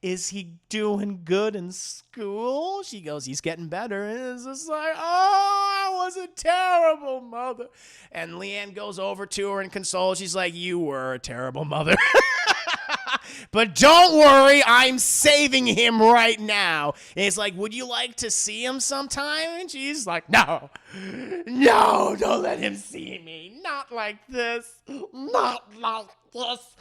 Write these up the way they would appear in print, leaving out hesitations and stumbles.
is he doing good in school? She goes, he's getting better. And it's just like, oh, I was a terrible mother. And Leanne goes over to her and consoles. She's like, you were a terrible mother. But don't worry, I'm saving him right now. And it's like, would you like to see him sometime? And she's like, no, don't let him see me. Not like this. Not like this.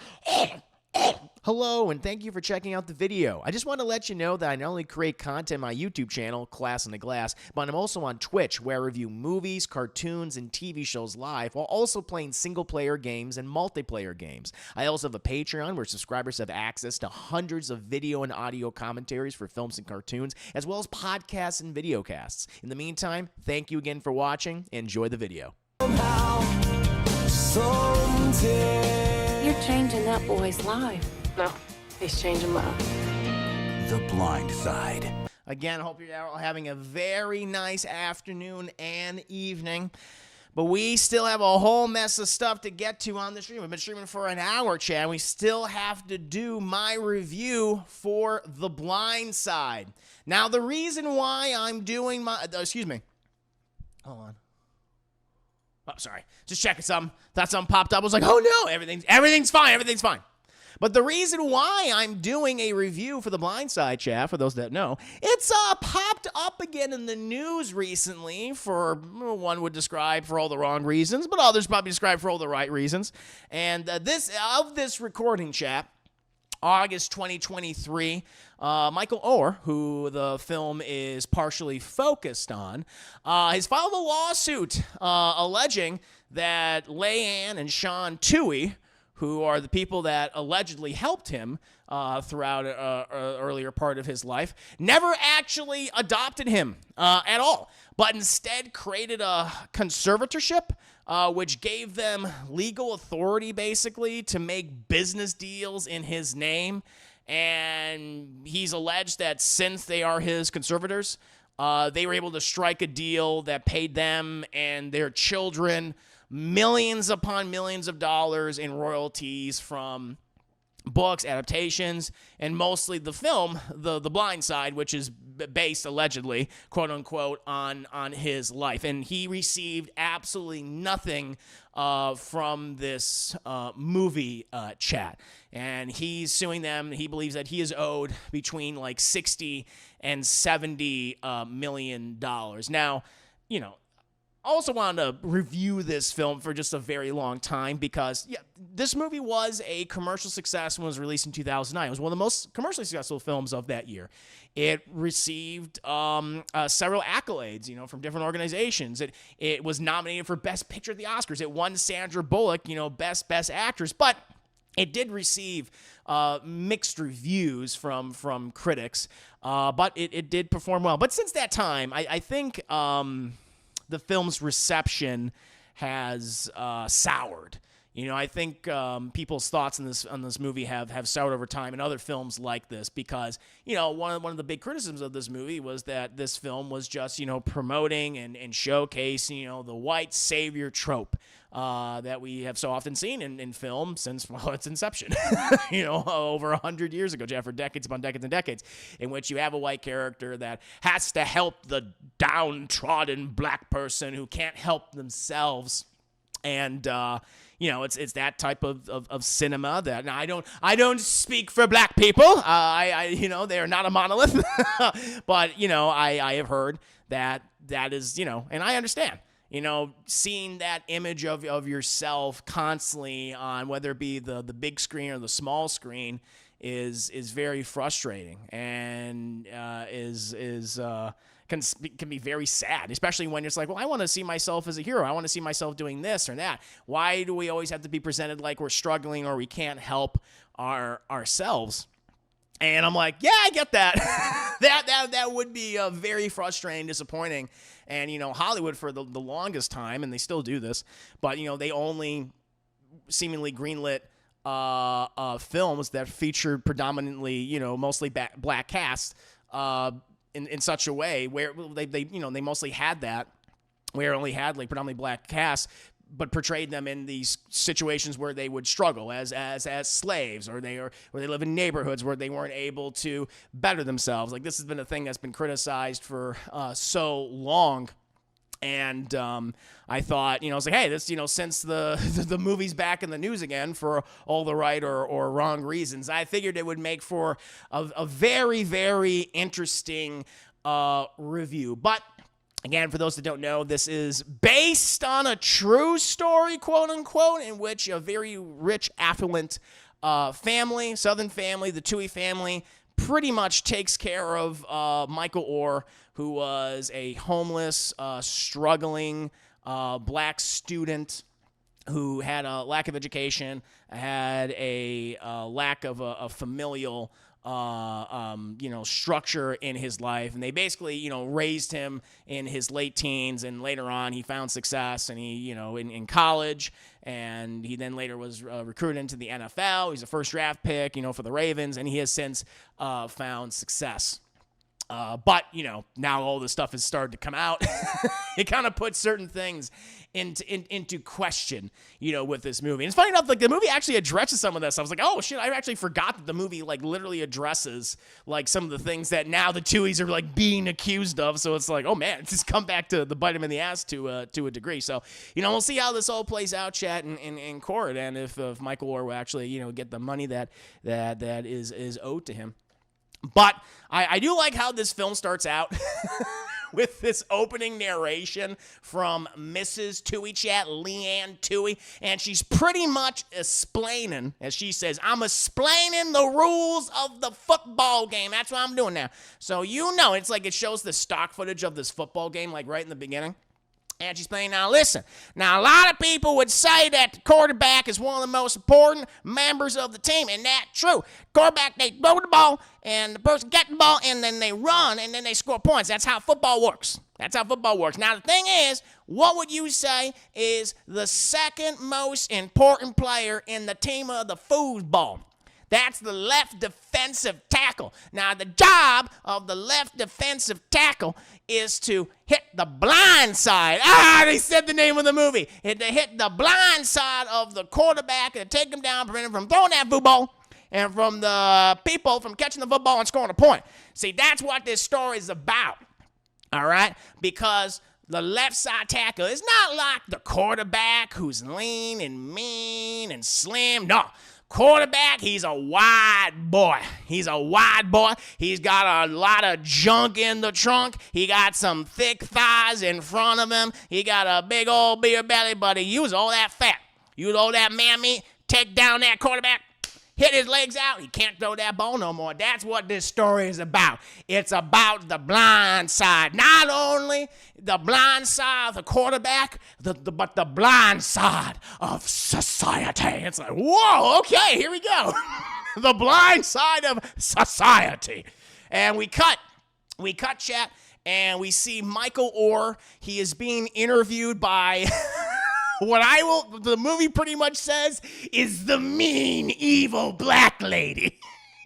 Hello, and thank you for checking out the video. I just want to let you know that I not only create content on my YouTube channel, Class in the Glass, but I'm also on Twitch, where I review movies, cartoons, and TV shows live, while also playing single-player games and multiplayer games. I also have a Patreon, where subscribers have access to hundreds of video and audio commentaries for films and cartoons, as well as podcasts and videocasts. In the meantime, thank you again for watching, and enjoy the video. You're changing that boy's life. No, he's changing mine. The Blind Side. Again, hope you're all having a very nice afternoon and evening. But we still have a whole mess of stuff to get to on the stream. We've been streaming for an hour, Chad. We still have to do my review for The Blind Side. Now, the reason why I'm doing my... excuse me. Hold on. Oh, sorry. Just checking something. Thought something popped up. I was like, oh, no. Everything's fine. Everything's fine. But the reason why I'm doing a review for The Blind Side, chat, for those that know, it's popped up again in the news recently for, one would describe for all the wrong reasons, but others probably describe for all the right reasons. And this recording, chat, August 2023, Michael Oher, who the film is partially focused on, has filed a lawsuit alleging that Leanne and Sean Toohey, who are the people that allegedly helped him throughout an earlier part of his life, never actually adopted him at all, but instead created a conservatorship, which gave them legal authority, basically, to make business deals in his name. And he's alleged that since they are his conservators, they were able to strike a deal that paid them and their children millions upon millions of dollars in royalties from books, adaptations, and mostly the film, The Blind Side, which is based, allegedly, quote unquote, on his life. And he received absolutely nothing from this movie, chat. And he's suing them. He believes that he is owed between like $60 and $70 million. Now, you know, I also wanted to review this film for just a very long time because, yeah, this movie was a commercial success when it was released in 2009. It was one of the most commercially successful films of that year. It received several accolades, from different organizations. It was nominated for Best Picture at the Oscars. It won Sandra Bullock, Best Actress, but it did receive mixed reviews from critics, but it did perform well. But since that time, I think... the film's reception has soured. I think people's thoughts on this movie have soured over time in other films like this because, one of the big criticisms of this movie was that this film was just, promoting and showcasing, the white savior trope that we have so often seen in film since, its inception, over 100 years ago, Jeff, for decades upon decades and decades, in which you have a white character that has to help the downtrodden black person who can't help themselves. And, it's that type of cinema that now I don't speak for black people. They are not a monolith, but, I have heard that is, and I understand. Seeing that image of yourself constantly on whether it be the big screen or the small screen is very frustrating and can be very sad, especially when it's like, well, I want to see myself as a hero. I want to see myself doing this or that. Why do we always have to be presented like we're struggling or we can't help ourselves? And I'm like, yeah, I get that. that would be very frustrating, disappointing. And, Hollywood for the longest time, and they still do this, but, they only seemingly greenlit films that featured predominantly, mostly black cast in such a way where they mostly had that, where it only had like predominantly black cast but portrayed them in these situations where they would struggle as slaves, or they live in neighborhoods where they weren't able to better themselves. Like, this has been a thing that's been criticized for so long. And I thought, I was like, hey, this, since the movie's back in the news again for all the right or wrong reasons, I figured it would make for a very, very interesting review. But again, for those that don't know, this is based on a true story, quote unquote, in which a very rich, affluent family, Southern family, the Toohey family, pretty much takes care of Michael Oher, who was a homeless, struggling black student who had a lack of education, had a lack of a familial structure in his life. And they basically, raised him in his late teens, and later on he found success, and he, in college, and he then later was recruited into the NFL. He's a first draft pick, for the Ravens, and he has since found success. But, now all this stuff has started to come out. It kind of puts certain things into question, with this movie. And it's funny enough, like, the movie actually addresses some of this. I was like, oh, shit, I actually forgot that the movie, like, literally addresses, like, some of the things that now the Tooheys are, like, being accused of. So it's like, oh, man, it's just come back to the bite him in the ass to a degree. So, we'll see how this all plays out, chat, in court, and if Michael Oher will actually, get the money that is owed to him. But I do like how this film starts out with this opening narration from Mrs. Toohey, chat, Leanne Toohey, and she's pretty much explaining, as she says, I'm explaining the rules of the football game. That's what I'm doing now. So, it's like it shows the stock footage of this football game, like right in the beginning. And she's playing, now listen, now a lot of people would say that the quarterback is one of the most important members of the team, and that's true. Quarterback, they throw the ball, and the person gets the ball, and then they run, and then they score points. That's how football works. Now, the thing is, what would you say is the second most important player in the team of the football? That's the left defensive tackle. Now, the job of the left defensive tackle is to hit the blind side. They said the name of the movie. To hit the blind side of the quarterback and take him down, prevent him from throwing that football, and from the people from catching the football and scoring a point. See, that's what this story is about, all right? Because the left side tackle is not like the quarterback who's lean and mean and slim. No. Quarterback, he's a wide boy. He's got a lot of junk in the trunk. He got some thick thighs in front of him. He got a big old beer belly, but he used all that fat. Use all that man meat, take down that quarterback, hit his legs out. He can't throw that ball no more. That's what this story is about. It's about the blind side. Not only the blind side of the quarterback, but the blind side of society. It's like, whoa, okay, here we go. The blind side of society. And we cut, chat, and we see Michael Oher. He is being interviewed by... the movie pretty much says is the mean, evil black lady.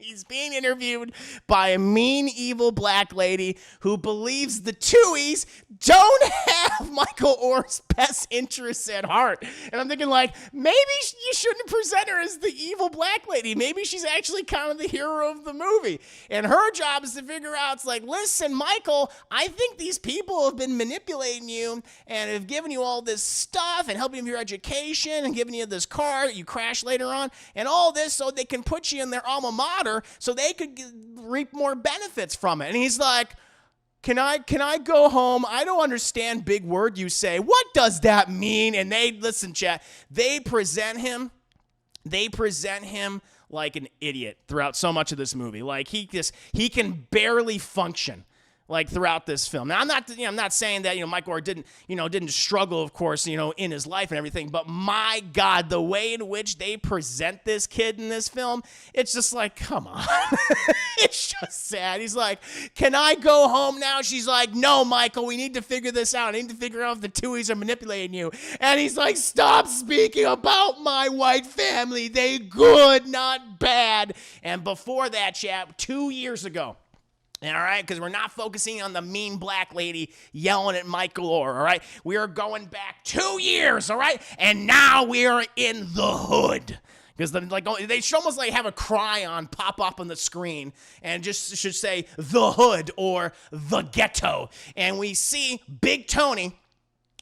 He's being interviewed by a mean, evil black lady who believes the Tooheys don't have Michael Oher's best interests at heart. And I'm thinking, like, maybe you shouldn't present her as the evil black lady. Maybe she's actually kind of the hero of the movie. And her job is to figure out, it's like, listen, Michael, I think these people have been manipulating you and have given you all this stuff and helping you with your education and giving you this car that you crash later on and all this so they can put you in their alma mater so they could reap more benefits from it. And he's like, Can I go home? I don't understand big word you say. What does that mean? And listen, chat, they present him like an idiot throughout so much of this movie. Like he can barely function like throughout this film. Now I'm not saying that, Michael Oher didn't struggle, of course, in his life and everything, but my God, the way in which they present this kid in this film, it's just like, come on. It's just sad. He's like, can I go home now? She's like, no, Michael, we need to figure this out. I need to figure out if the Tooheys are manipulating you. And he's like, stop speaking about my white family. They good, not bad. And before that, chat, 2 years ago, All right, because we're not focusing on the mean black lady yelling at Michael Oher, all right? We are going back 2 years, all right? And now we are in the hood. Because they should almost like have a cryon pop up on the screen and just should say the hood or the ghetto. And we see Big Tony,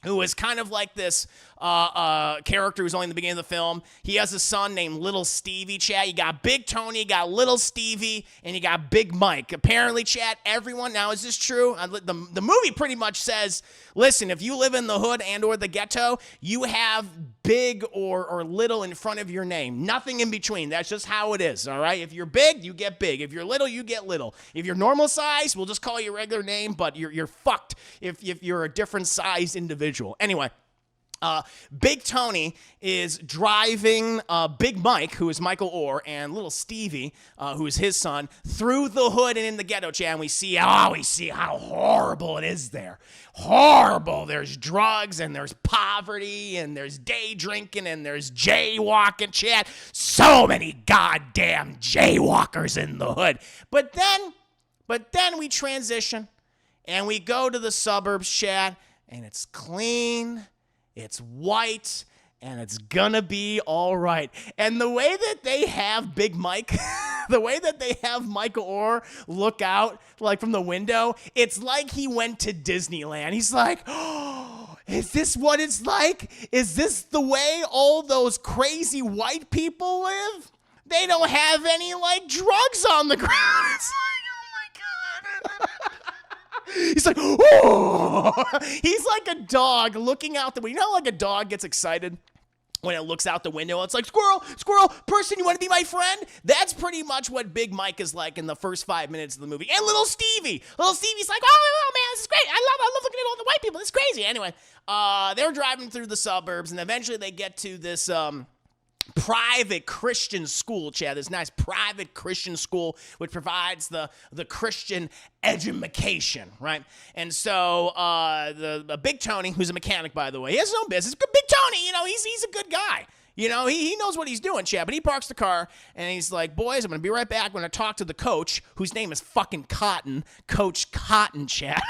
who is kind of like this character who's only in the beginning of the film. He has a son named Little Stevie, chat. You got Big Tony, you got Little Stevie, and you got Big Mike. Apparently, chat, everyone, now is this true? The movie pretty much says, listen, if you live in the hood and or the ghetto, you have big or little in front of your name. Nothing in between. That's just how it is, all right? If you're big, you get big. If you're little, you get little. If you're normal size, we'll just call you a regular name, but you're fucked if you're a different size individual. Anyway, Big Tony is driving Big Mike, who is Michael Oher, and Little Stevie, who is his son, through the hood and in the ghetto, chat. And we see how horrible it is there. Horrible. There's drugs, and there's poverty, and there's day drinking, and there's jaywalking, chat. So many goddamn jaywalkers in the hood. But then we transition, and we go to the suburbs, chat, and it's clean. It's white, and it's gonna be all right. And the way that they have Big Mike, the way that they have Michael Oher look out, like from the window, it's like he went to Disneyland. He's like, oh, is this what it's like? Is this the way all those crazy white people live? They don't have any, like, drugs on the ground. It's like, oh my God. He's like, oh! He's like a dog looking out the window. You know how like a dog gets excited when it looks out the window? It's like, squirrel, squirrel, person, you want to be my friend? That's pretty much what Big Mike is like in the first 5 minutes of the movie. And Little Stevie. Little Stevie's like, oh man, this is great. I love looking at all the white people. This is crazy. Anyway, they're driving through the suburbs, and eventually they get to this private Christian school, Chad. This nice private Christian school which provides the Christian education, right? And so the Big Tony, who's a mechanic, by the way, he has his own business. Big Tony, you know, he's a good guy. You know, he knows what he's doing, Chad. But he parks the car, and he's like, boys, I'm going to be right back. I'm going to talk to the coach, whose name is fucking Cotton. Coach Cotton, Chad.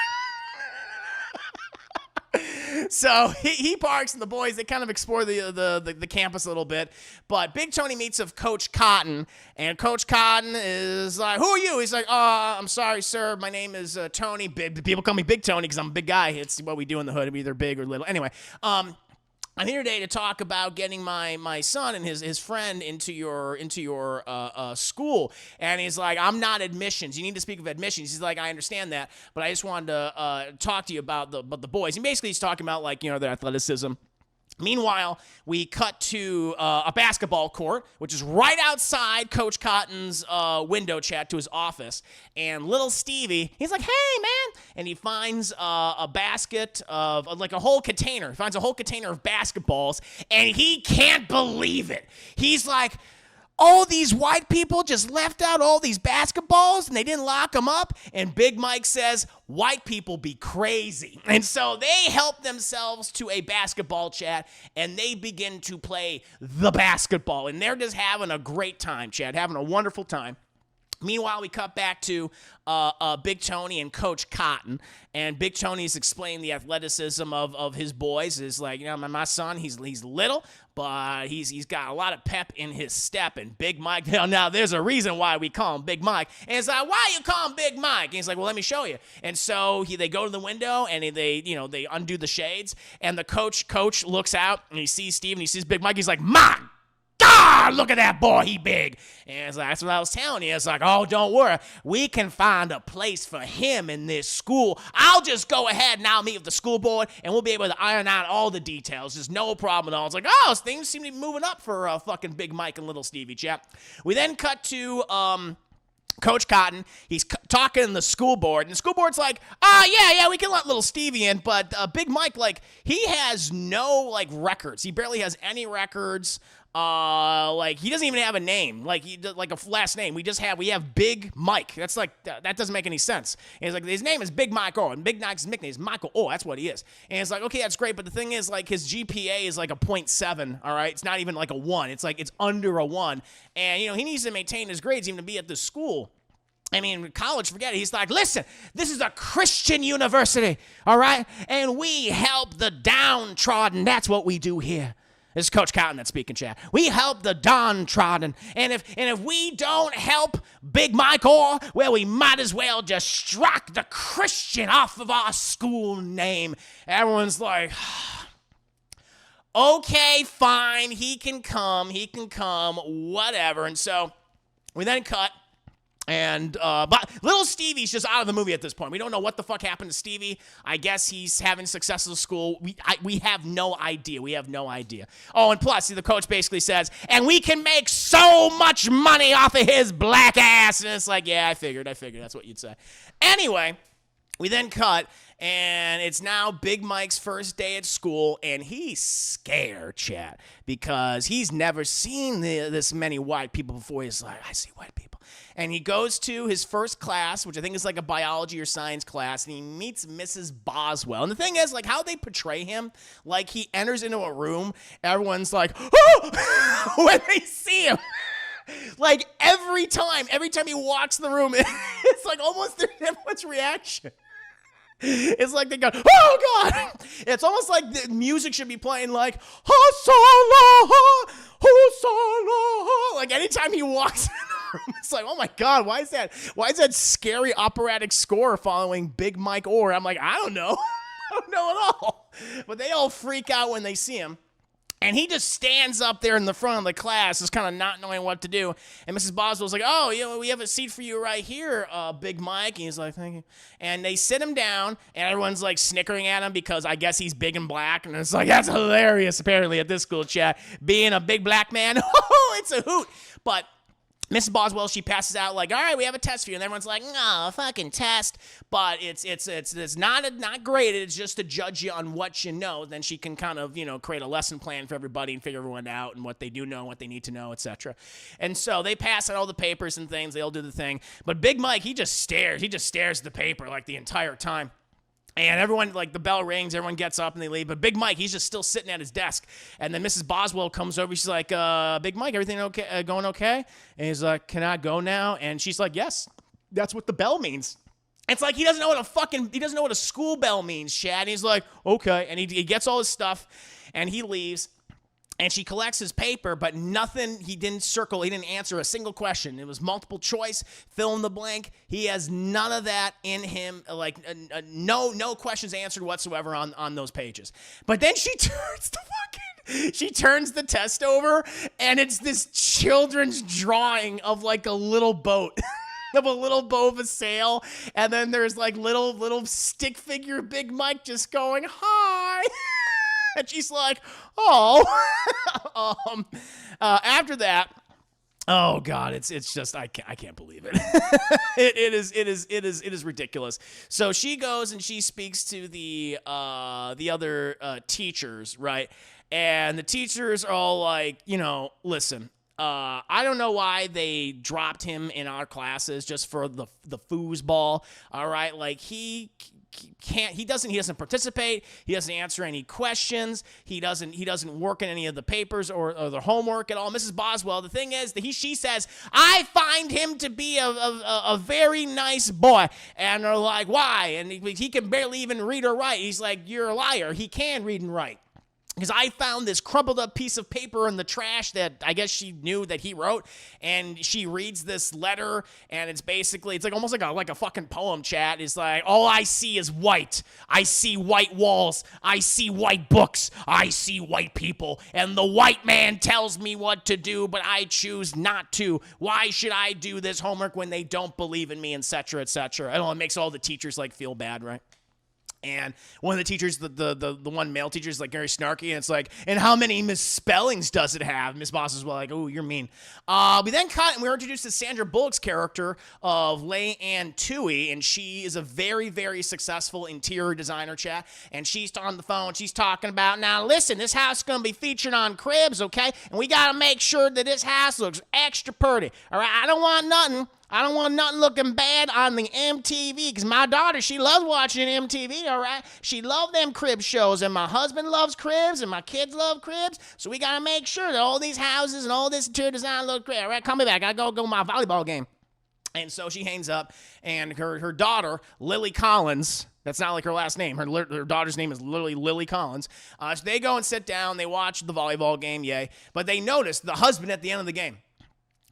So he parks, and the boys, they kind of explore the campus a little bit. But Big Tony meets with Coach Cotton, and Coach Cotton is like, who are you? He's like, I'm sorry, sir. My name is Tony. People call me Big Tony because I'm a big guy. It's what we do in the hood. I'm either big or little. Anyway, I'm here today to talk about getting my son and his friend into your school. And he's like, I'm not admissions. You need to speak of admissions. He's like, I understand that, but I just wanted to talk to you about the boys. And basically he's talking about, like, you know, their athleticism. Meanwhile, we cut to a basketball court, which is right outside Coach Cotton's window, chat, to his office. And Little Stevie, he's like, hey, man. And he finds a basket of, like, a whole container. He finds a whole container of basketballs, and he can't believe it. He's like, all these white people just left out all these basketballs and they didn't lock them up. And Big Mike says, white people be crazy. And so they help themselves to a basketball, chat, and they begin to play the basketball. And they're just having a great time, chat, having a wonderful time. Meanwhile, we cut back to Big Tony and Coach Cotton, and Big Tony's explaining the athleticism of his boys. Is like, you know, my son, he's little, but he's got a lot of pep in his step. And Big Mike, now there's a reason why we call him Big Mike. And it's like, why you call him Big Mike? And he's like, well, let me show you. And so they go to the window, and they undo the shades, and the coach looks out, and he sees Steve, and he sees Big Mike. He's like, my God, look at that boy, he big. And it's like, that's what I was telling you. It's like, oh, don't worry. We can find a place for him in this school. I'll just go ahead and I'll meet with the school board, and we'll be able to iron out all the details. There's no problem at all. It's like, oh, things seem to be moving up for fucking Big Mike and Little Stevie, chap. We then cut to Coach Cotton. He's talking to the school board, and the school board's like, yeah, we can let Little Stevie in, but Big Mike, like, he has no, like, records. He barely has any records. Like, he doesn't even have a name, like a last name. We have Big Mike. That's like, that doesn't make any sense. And he's like, his name is Big Mike Oher, and Big Mike's nickname is Michael Oher. That's what he is. And it's like, okay, that's great, but the thing is, like, his GPA is like a 0.7, all right? It's not even like a 1. It's like, it's under a 1. And, you know, he needs to maintain his grades even to be at this school. I mean, college, forget it. He's like, listen, this is a Christian university, all right? And we help the downtrodden. That's what we do here. This is Coach Cotton that's speaking, chat. We help the downtrodden. And if we don't help Big Mike Oher, well, we might as well just strike the Christian off of our school name. Everyone's like, okay, fine, he can come, whatever. And so we then cut. And, but little Stevie's just out of the movie at this point. We don't know what the fuck happened to Stevie. I guess he's having success at school. We have no idea. Oh, and plus, the coach basically says, and we can make so much money off of his black ass. And it's like, yeah, I figured. That's what you'd say. Anyway, we then cut, and it's now Big Mike's first day at school, and he's scared, chat, because he's never seen this many white people before. He's like, I see white people. And he goes to his first class, which I think is like a biology or science class, and he meets Mrs. Boswell. And the thing is, like, how they portray him, like he enters into a room, everyone's like, oh, when they see him. Like every time he walks in the room, it's like almost everyone's reaction. It's like they go, oh God. It's almost like the music should be playing like, like anytime he walks in the room, it's like, oh my God, why is that scary operatic score following Big Mike Oher? I'm like, I don't know. I don't know at all. But they all freak out when they see him. And he just stands up there in the front of the class, just kind of not knowing what to do. And Mrs. Boswell's like, oh, we have a seat for you right here, Big Mike. And he's like, thank you. And they sit him down, and everyone's like snickering at him because I guess he's big and black. And it's like, that's hilarious, apparently, at this school, chat. Being a big black man, it's a hoot. But Mrs. Boswell, she passes out like, all right, we have a test for you. And everyone's like, no, fucking test. But it's not graded. It's just to judge you on what you know. Then she can kind of, create a lesson plan for everybody and figure everyone out and what they do know, what they need to know, etc. And so they pass out all the papers and things. They all do the thing. But Big Mike, he just stares. He just stares at the paper like the entire time. And everyone, like, the bell rings, everyone gets up and they leave. But Big Mike, he's just still sitting at his desk. And then Mrs. Boswell comes over. She's like, Big Mike, everything okay? Going okay? And he's like, can I go now? And she's like, yes, that's what the bell means. It's like he doesn't know what a school bell means, Chad. And he's like, okay. And he gets all his stuff and he leaves. And she collects his paper, but nothing, he didn't answer a single question. It was multiple choice, fill in the blank. He has none of that in him, like no questions answered whatsoever on those pages. But then she turns the test over, and it's this children's drawing of like a little boat. Of a little boat of a sail, and then there's like little stick figure Big Mike just going, hi. And she's like, oh. After that, oh God, it's just I can't believe it. It is ridiculous. So she goes and she speaks to the other teachers, right? And the teachers are all like, listen. I don't know why they dropped him in our classes just for the foosball. All right, like he doesn't participate. He doesn't answer any questions. He doesn't work in any of the papers or the homework at all. Mrs. Boswell, the thing is, she says, I find him to be a very nice boy. And they're like, why? And he can barely even read or write. He's like, you're a liar. He can read and write. Because I found this crumpled up piece of paper in the trash that I guess she knew that he wrote, and she reads this letter, and it's like almost like a fucking poem, chat. It's like, all I see is white. I see white walls. I see white books. I see white people, and the white man tells me what to do, but I choose not to. Why should I do this homework when they don't believe in me, etc., etc.? I don't know, it makes all the teachers like feel bad, right? And one of the teachers, the one male teacher, is like very snarky, and it's like, and how many misspellings does it have? Miss Boss is like, oh, you're mean. We then cut, and we were introduced to Sandra Bullock's character of Leigh Ann Toohey, and she is a very, very successful interior designer, chat. And she's on the phone. She's talking about, now listen, this house is going to be featured on Cribs, okay? And we got to make sure that this house looks extra pretty, all right? I don't want nothing looking bad on the MTV, because my daughter, she loves watching MTV, all right? She loves them crib shows, and my husband loves cribs, and my kids love cribs, so we got to make sure that all these houses and all this interior design look great, all right? Call me back. I got to go to my volleyball game. And so she hangs up, and her daughter, Lily Collins, that's not like her last name. Her daughter's name is literally Lily Collins. So they go and sit down. They watch the volleyball game, yay. But they notice the husband at the end of the game.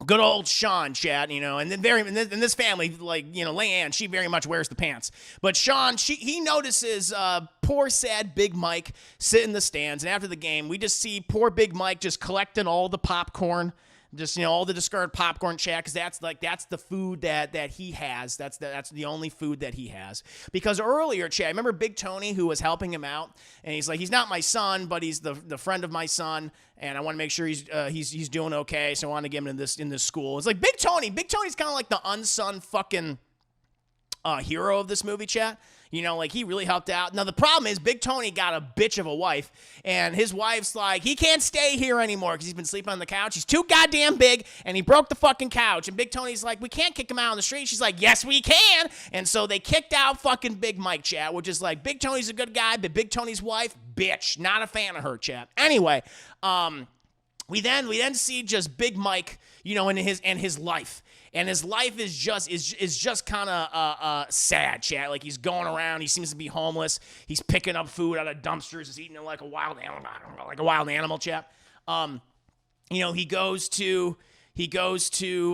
Good old Sean, Chad, and then in this family, like, Leanne, she very much wears the pants. But Sean, he notices poor, sad Big Mike sit in the stands. And after the game, we just see poor Big Mike just collecting all the popcorn. Just, all the discarded popcorn, Chad, because that's the food that he has. That's the only food that he has. Because earlier, Chad, remember Big Tony, who was helping him out, and he's like, he's not my son, but he's the friend of my son, and I want to make sure he's doing okay, so I want to get him in this school. It's like Big Tony's kind of like the unsung fucking hero of this movie, Chad. Like, he really helped out. Now, the problem is Big Tony got a bitch of a wife, and his wife's like, he can't stay here anymore because he's been sleeping on the couch. He's too goddamn big, and he broke the fucking couch. And Big Tony's like, we can't kick him out on the street. She's like, yes, we can. And so they kicked out fucking Big Mike, chat, which is like, Big Tony's a good guy, but Big Tony's wife, bitch. Not a fan of her, chat. Anyway, we then see just Big Mike, in his life. And his life is just kind of sad, chat. Like, he's going around. He seems to be homeless. He's picking up food out of dumpsters. He's eating it like a wild animal. I don't know, like a wild animal, chat. He goes to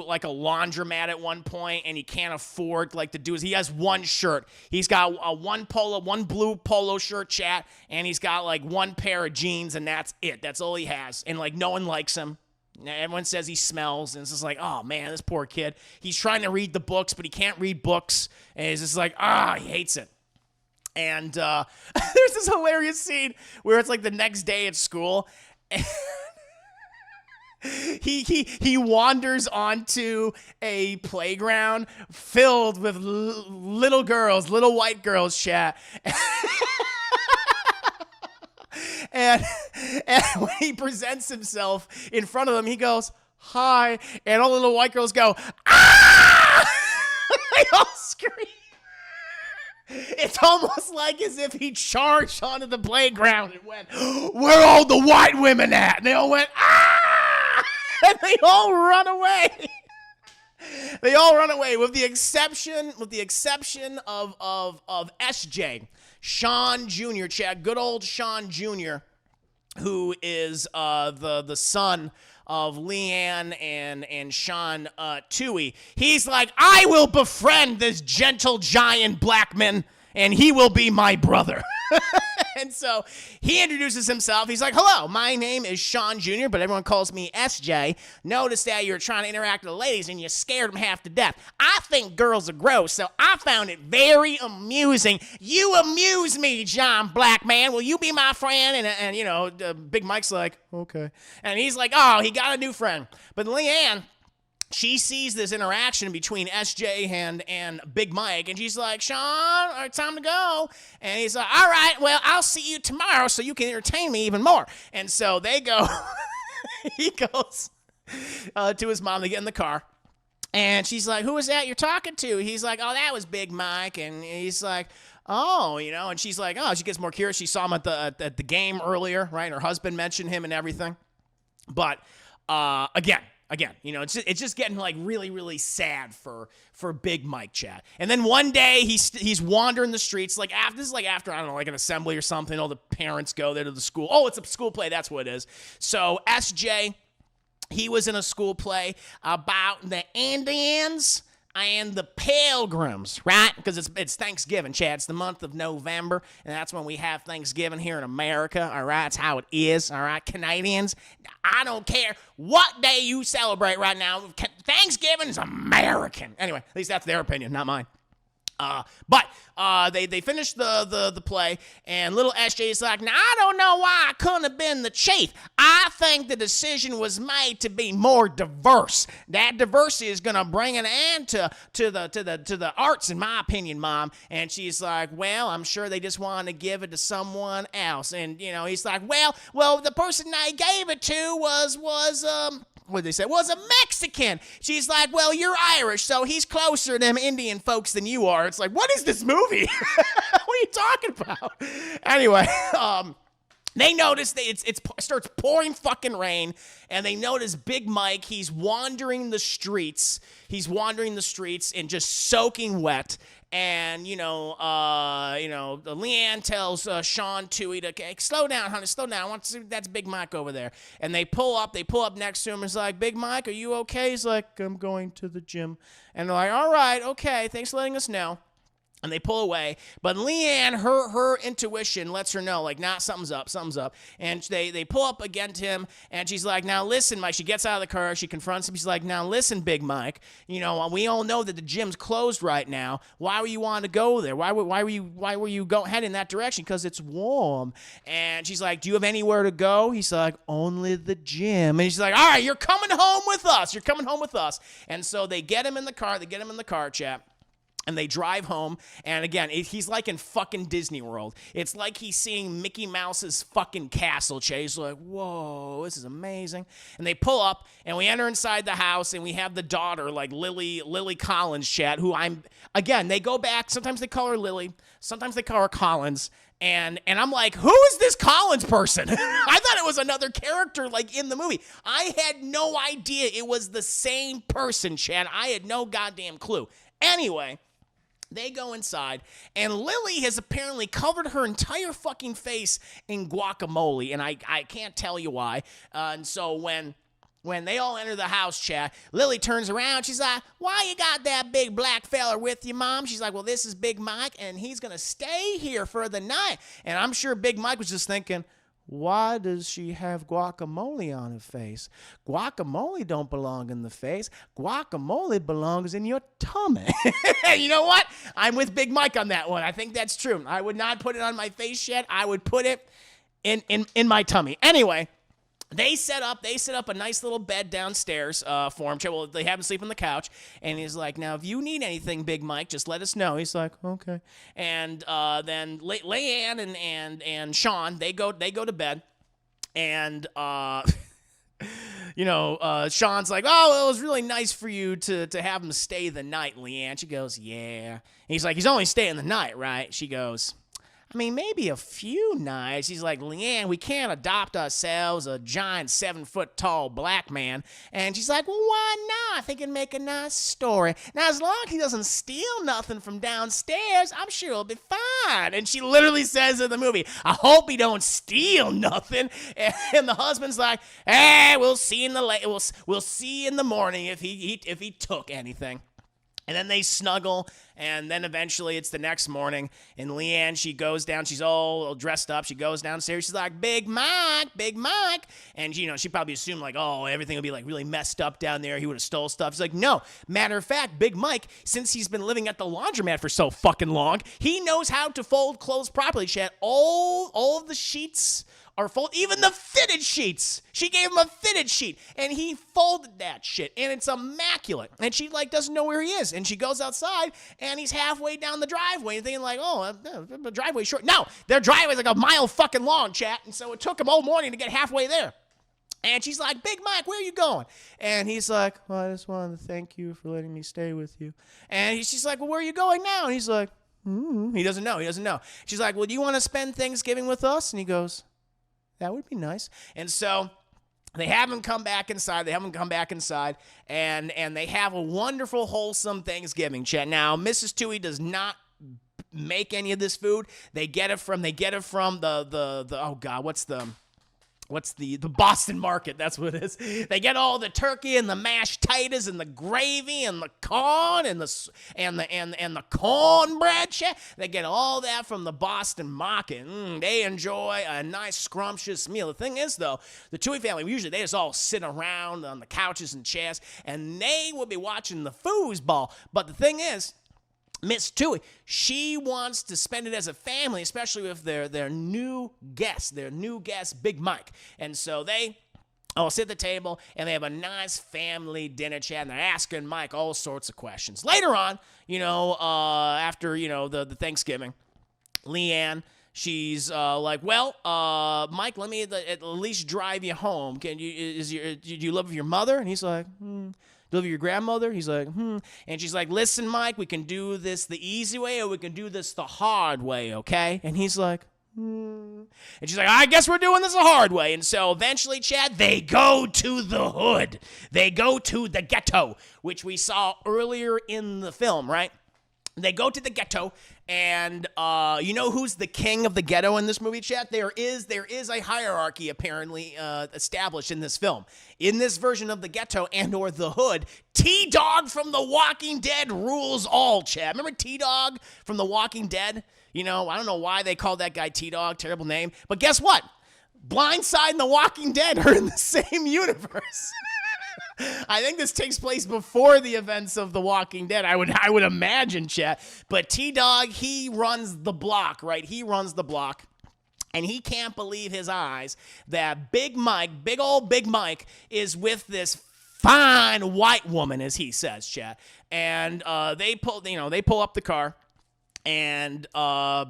like a laundromat at one point, and he can't afford to do. He has one shirt. He's got one blue polo shirt, chat, and he's got like one pair of jeans, and that's it. That's all he has, and like no one likes him. Everyone says he smells, and it's just like, oh, man, this poor kid. He's trying to read the books, but he can't read books, and he's just like, he hates it. And there's this hilarious scene where it's like the next day at school, and he wanders onto a playground filled with little girls, little white girls, chat. And when he presents himself in front of them, he goes, hi. And all the little white girls go, ah! They all scream. It's almost like as if he charged onto the playground and went, where are all the white women at? And they all went, ah! And they all run away. They all run away with the exception of SJ. Sean Jr., Chad, good old Sean Jr., who is the son of Leanne and Sean Toohey. He's like, I will befriend this gentle giant black man, and he will be my brother. And so he introduces himself. He's like, hello, my name is Sean Jr., but everyone calls me SJ. Notice that you're trying to interact with the ladies and you scared them half to death. I think girls are gross, so I found it very amusing. You amuse me, John Black Man. Will you be my friend? And Big Mike's like, okay. And he's like, oh, he got a new friend. But Leanne, she sees this interaction between SJ and Big Mike, and she's like, Sean, all right, time to go. And he's like, all right, well, I'll see you tomorrow so you can entertain me even more. And so they go, he goes to his mom. They get in the car, and she's like, who is that you're talking to? He's like, oh, that was Big Mike. And he's like, oh, and she's like, oh, she gets more curious. She saw him at the game earlier, right? Her husband mentioned him and everything. But again, it's just getting like really, really sad for Big Mike, Chad. And then one day he's wandering the streets this is after I don't know, like an assembly or something. All the parents go there to the school. Oh, it's a school play. That's what it is. So SJ, he was in a school play about the Indians and the Pilgrims, right? Because it's Thanksgiving, Chad. It's the month of November, and that's when we have Thanksgiving here in America, all right? That's how it is, all right? Canadians, I don't care what day you celebrate right now. Thanksgiving is American. Anyway, at least that's their opinion, not mine. But they finished the play, and little SJ is like, now I don't know why I couldn't have been the chief. I think the decision was made to be more diverse. That diversity is gonna bring an end to the arts, in my opinion, Mom. And she's like, well, I'm sure they just wanted to give it to someone else. And he's like, well, the person they gave it to was what did they say? Was a Mexican. She's like, well, you're Irish, so he's closer to them Indian folks than you are. It's like, what is this movie? What are you talking about? Anyway, They notice it starts pouring fucking rain, and they notice Big Mike. He's wandering the streets. And just soaking wet. And Leanne tells Sean Toohey to slow down, honey, slow down. I want to see that's Big Mike over there. And they pull up next to him. It's like, Big Mike, are you okay? He's like, I'm going to the gym. And they're like, all right, okay, thanks for letting us know. And they pull away, but Leanne, her intuition lets her know, like, nah, something's up. And they pull up against him, and she's like, now listen, Mike. She gets out of the car, she confronts him. She's like, now listen, Big Mike. We all know that the gym's closed right now. Why were you wanting to go there? Why were you heading that direction? Because it's warm. And she's like, do you have anywhere to go? He's like, only the gym. And she's like, all right, you're coming home with us. And so they get him in the car, chap. And they drive home, and again, he's like in fucking Disney World. It's like he's seeing Mickey Mouse's fucking castle, Chase. Like, whoa, this is amazing. And they pull up, and we enter inside the house, and we have the daughter, like Lily Collins, chat, they go back. Sometimes they call her Lily. Sometimes they call her Collins. And I'm like, who is this Collins person? I thought it was another character, like, in the movie. I had no idea it was the same person, Chad. I had no goddamn clue. Anyway, they go inside, and Lily has apparently covered her entire fucking face in guacamole, and I can't tell you why. And so when they all enter the house, chat, Lily turns around. She's like, why you got that big black fella with you, Mom? She's like, well, this is Big Mike, and he's going to stay here for the night. And I'm sure Big Mike was just thinking, why does she have guacamole on her face? Guacamole don't belong in the face. Guacamole belongs in your tummy. You know what? I'm with Big Mike on that one. I think that's true. I would not put it on my face yet. I would put it in my tummy. Anyway, They set up a nice little bed downstairs for him. Well, they have him sleep on the couch, and he's like, now, if you need anything, Big Mike, just let us know. He's like, okay. And then Leanne and Sean, they go to bed, and Sean's like, oh, it was really nice for you to have him stay the night, Leanne. She goes, yeah. And he's like, he's only staying the night, right? She goes, I mean, maybe a few nights. He's like, Leanne, we can't adopt ourselves a giant 7-foot-tall black man. And she's like, well, why not? I think it'd make a nice story. Now, as long as he doesn't steal nothing from downstairs, I'm sure it'll be fine. And she literally says in the movie, I hope he don't steal nothing. And the husband's like, we'll see in we'll see in the morning if he took anything. And then they snuggle, and then eventually it's the next morning, and Leanne, she goes down, she's all dressed up, she goes downstairs, she's like, Big Mike, and she probably assumed like, oh, everything would be like really messed up down there, he would have stole stuff. She's like, no, matter of fact, Big Mike, since he's been living at the laundromat for so fucking long, he knows how to fold clothes properly, chat. All of the sheets are folded, even the fitted sheets. She gave him a fitted sheet, and he folded that shit, and it's immaculate. And she doesn't know where he is, and she goes outside, and he's halfway down the driveway, and thinking like, oh, the driveway's short. No, their driveway's like a mile fucking long, chat, and so it took him all morning to get halfway there. And she's like, Big Mike, where are you going? And he's like, well, I just wanted to thank you for letting me stay with you. And she's like, well, where are you going now? And he's like, he doesn't know. She's like, well, do you want to spend Thanksgiving with us? And he goes, that would be nice. And so they haven't come back inside. And they have a wonderful, wholesome Thanksgiving, chat. Now, Mrs. Toohey does not make any of this food. They get it from the oh God, what's the Boston Market? That's what it is. They get all the turkey and the mashed potatoes and the gravy and the corn and the cornbread. They get all that from the Boston Market. They enjoy a nice scrumptious meal. The thing is, though, the Toohey family usually they just all sit around on the couches and chairs, and they will be watching the foosball. But the thing is, Miss Toohey, she wants to spend it as a family, especially with their new guest, Big Mike. And so they all sit at the table, and they have a nice family dinner chat, and they're asking Mike all sorts of questions. Later on, after, the Thanksgiving, Leanne, she's like, well, Mike, let me at least drive you home. Do you live with your mother? And he's like, Do you live with your grandmother? He's like, And she's like, listen, Mike, we can do this the easy way or we can do this the hard way, okay? And he's like, And she's like, I guess we're doing this the hard way. And so eventually, Chad, they go to the hood. They go to the ghetto, which we saw earlier in the film, right? They go to the ghetto, and you know who's the king of the ghetto in this movie, Chad? There is a hierarchy apparently established in this film. In this version of the ghetto and or the hood, T-Dog from The Walking Dead rules all, Chad. Remember T-Dog from The Walking Dead? You know, I don't know why they called that guy T-Dog, terrible name. But guess what? Blindside and The Walking Dead are in the same universe. I think this takes place before the events of The Walking Dead. I would imagine, chat. But T-Dog, he runs the block, right? He runs the block. And he can't believe his eyes that Big Mike, big old Big Mike, is with this fine white woman, as he says, chat. And they pull up the car. And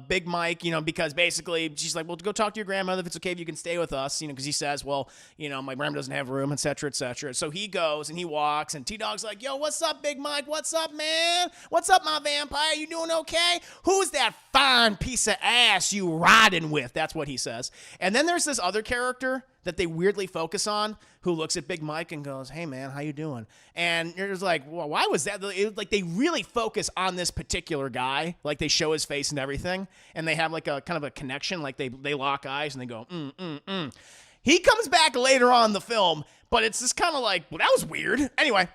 Big Mike, because basically she's like, well, go talk to your grandmother if it's okay if you can stay with us, because he says, well, my grandma doesn't have room, et cetera, et cetera. So he goes and he walks, and T-Dog's like, yo, what's up, Big Mike? What's up, man? What's up, my vampire? You doing okay? Who's that fine piece of ass you riding with? That's what he says. And then there's this other character that they weirdly focus on who looks at Big Mike and goes, hey, man, how you doing? And you're just like, well, why was that? Like, they really focus on this particular guy. Like, they show his face and everything, and they have, like, a kind of a connection. Like, they lock eyes, and they go, He comes back later on in the film, but it's just kind of like, well, that was weird. Anyway,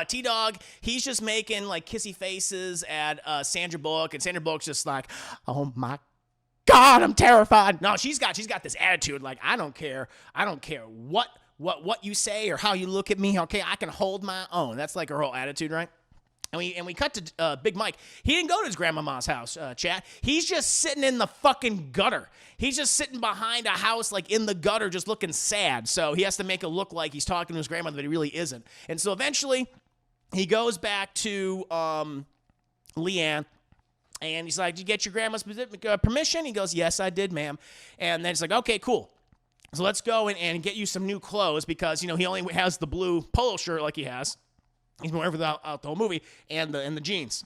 T-Dog, he's just making, like, kissy faces at Sandra Bullock, and Sandra Bullock's just like, oh, my God, I'm terrified. No, she's got this attitude like, I don't care what you say or how you look at me. Okay, I can hold my own. That's like her whole attitude, right? And we cut to Big Mike. He didn't go to his grandmama's house, chat. He's just sitting in the fucking gutter. He's just sitting behind a house, like in the gutter, just looking sad. So he has to make it look like he's talking to his grandmother, but he really isn't. And so eventually, he goes back to Leanne. And he's like, did you get your grandma's permission? He goes, yes, I did, ma'am. And then it's like, okay, cool. So let's go and get you some new clothes because, he only has the blue polo shirt like he has. He's been wearing without the whole movie and the jeans.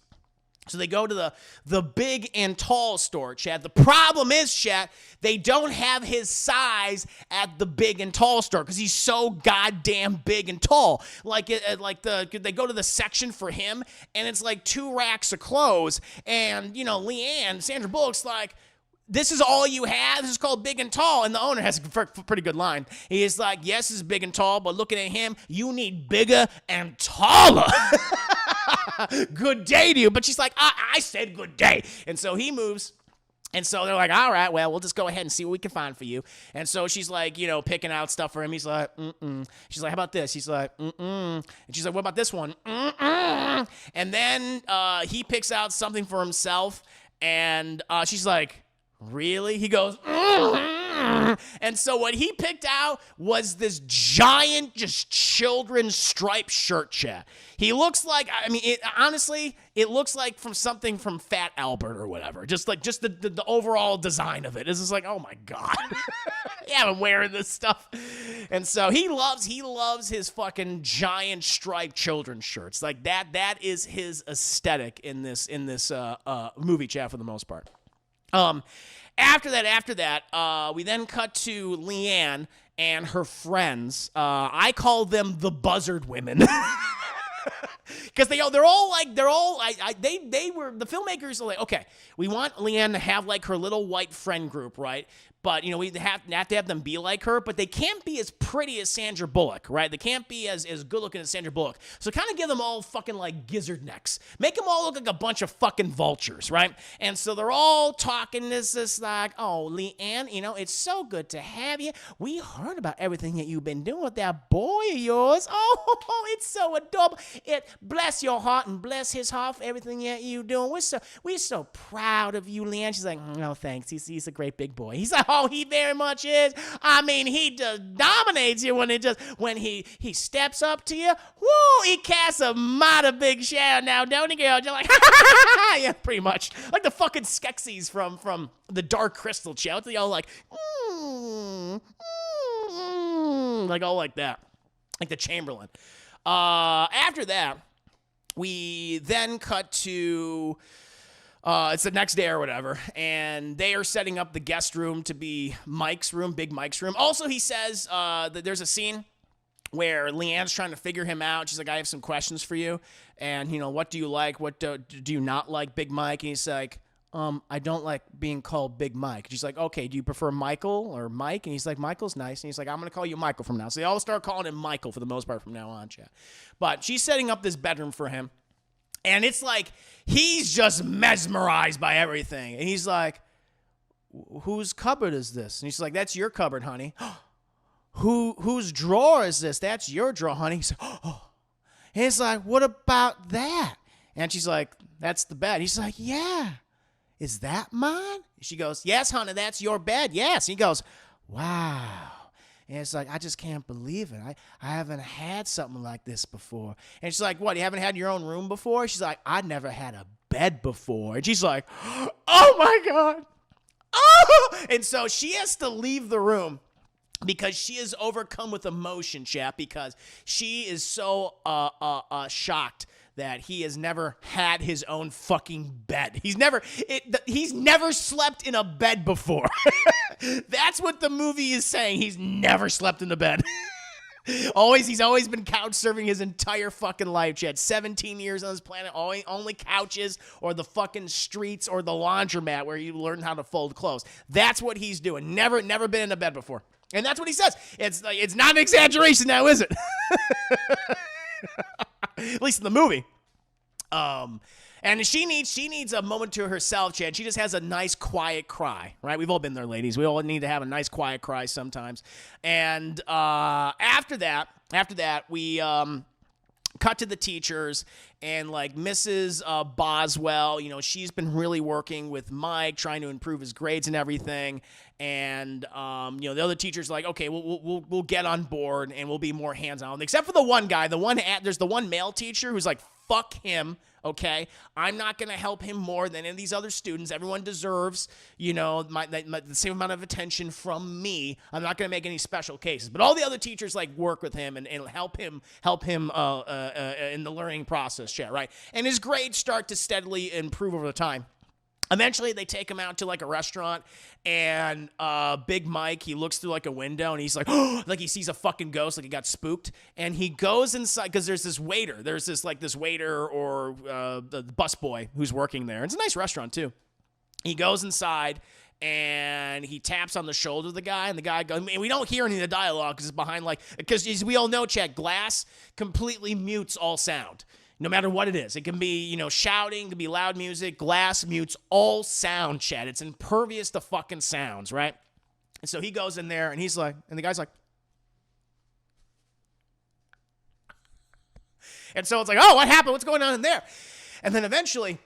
So they go to the big and tall store, Chad. The problem is, Chad, they don't have his size at the big and tall store because he's so goddamn big and tall. They go to the section for him, and it's like 2 racks of clothes. And, Leanne, Sandra Bullock's like, this is all you have? This is called big and tall. And the owner has a pretty good line. He's like, yes, it's big and tall, but looking at him, you need bigger and taller. Good day to you. But she's like, I said good day. And so he moves. And so they're like, all right, well, we'll just go ahead and see what we can find for you. And so she's like, picking out stuff for him. He's like, She's like, how about this? He's like, And she's like, what about this one? And then he picks out something for himself. And she's like, really? He goes, And so what he picked out was this giant, just children's striped shirt, chat. He looks like, it looks like from something from Fat Albert or whatever. Just the overall design of it. It's just like, oh my God. Yeah, I'm wearing this stuff. And so he loves his fucking giant striped children's shirts. Like that is his aesthetic in this movie, chat, for the most part. After that, we then cut to Leanne and her friends. I call them the Buzzard Women. Because the filmmakers are like, okay, we want Leanne to have like her little white friend group, right? But, we have to have them be like her, but they can't be as pretty as Sandra Bullock, right? They can't be as good looking as Sandra Bullock. So kind of give them all fucking like gizzard necks. Make them all look like a bunch of fucking vultures, right? And so they're all talking this like, oh, Leanne, it's so good to have you. We heard about everything that you've been doing with that boy of yours. Oh, it's so adorable. It bless your heart and bless his heart for everything that you're doing. We're so proud of you, Leanne. She's like, no, thanks. He's a great big boy. He's like, oh, he very much is. He just dominates you when he steps up to you. Woo, he casts a mighty big shadow now, don't he, girl? You're like, yeah, pretty much. Like the fucking Skeksis from the Dark Crystal show. They all like, like all like that. Like the Chamberlain. After that, we then cut to It's the next day or whatever, and they are setting up the guest room to be Mike's room, Big Mike's room. Also, he says that there's a scene where Leanne's trying to figure him out. She's like, I have some questions for you, and, what do you like? What do you not like, Big Mike? And he's like, I don't like being called Big Mike. She's like, okay, do you prefer Michael or Mike? And he's like, Michael's nice. And he's like, I'm going to call you Michael from now. So they all start calling him Michael for the most part from now on, chat. But she's setting up this bedroom for him. And it's like, he's just mesmerized by everything. And he's like, whose cupboard is this? And he's like, that's your cupboard, honey. Whose drawer is this? That's your drawer, honey. He's like, oh. And he's like, what about that? And she's like, that's the bed. He's like, yeah. Is that mine? She goes, yes, honey, that's your bed. Yes. He goes, wow. And it's like, I just can't believe it. I haven't had something like this before. And she's like, what, you haven't had your own room before? She's like, I never had a bed before. And she's like, oh my God. Oh! And so she has to leave the room because she is overcome with emotion, chat, because she is so shocked that he has never had his own fucking bed. He's never slept in a bed before. That's what the movie is saying. He's never slept in a bed. He's always been couch surfing his entire fucking life, Chad. 17 years on this planet, only couches or the fucking streets or the laundromat where you learn how to fold clothes. That's what he's doing. Never been in a bed before. And that's what he says. It's not an exaggeration now, is it? At least in the movie. And she needs a moment to herself, Chad. She just has a nice quiet cry, right? We've all been there, ladies. We all need to have a nice quiet cry sometimes. And after that, we cut to the teachers, and like Mrs. Boswell, she's been really working with Mike, trying to improve his grades and everything. And the other teachers are like, okay, we'll get on board and we'll be more hands-on. Except for the one guy, there's the one male teacher who's like, fuck him. Okay, I'm not going to help him more than any of these other students. Everyone deserves, the same amount of attention from me. I'm not going to make any special cases. But all the other teachers like work with him and help him in the learning process, chat, right? And his grades start to steadily improve over the time. Eventually, they take him out to like a restaurant, and Big Mike, he looks through like a window, and he's like, oh, like he sees a fucking ghost, like he got spooked. And he goes inside because there's this waiter. There's this waiter or the busboy who's working there. It's a nice restaurant too. He goes inside and he taps on the shoulder of the guy, and the guy goes, and we don't hear any of the dialogue because it's behind because as we all know, Chad, glass completely mutes all sound. No matter what it is. It can be, shouting, it can be loud music. Glass mutes all sound, Chad. It's impervious to fucking sounds, right? And so he goes in there, and he's like, and the guy's like, and so it's like, oh, what happened? What's going on in there? And then eventually,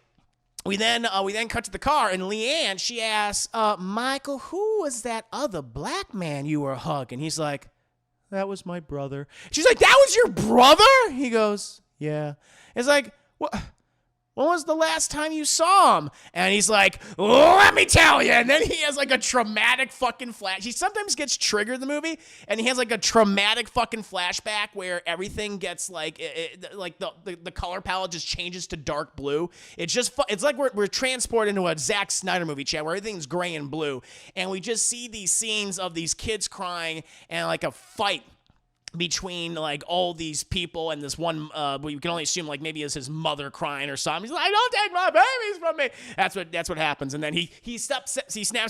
we then cut to the car, and Leanne, she asks, Michael, who was that other black man you were hugging? He's like, that was my brother. She's like, that was your brother? He goes, yeah. It's like, what? When was the last time you saw him? And he's like, let me tell you. And then he has like a traumatic fucking flash. He sometimes gets triggered in the movie, and he has like a traumatic fucking flashback where everything gets like the color palette just changes to dark blue. It's just it's like we're transported into a Zack Snyder movie, chat, where everything's gray and blue, and we just see these scenes of these kids crying and like a fight between like all these people and this one we can only assume like maybe it's his mother crying or something. He's like, don't take my babies from me. That's what happens. And then he snaps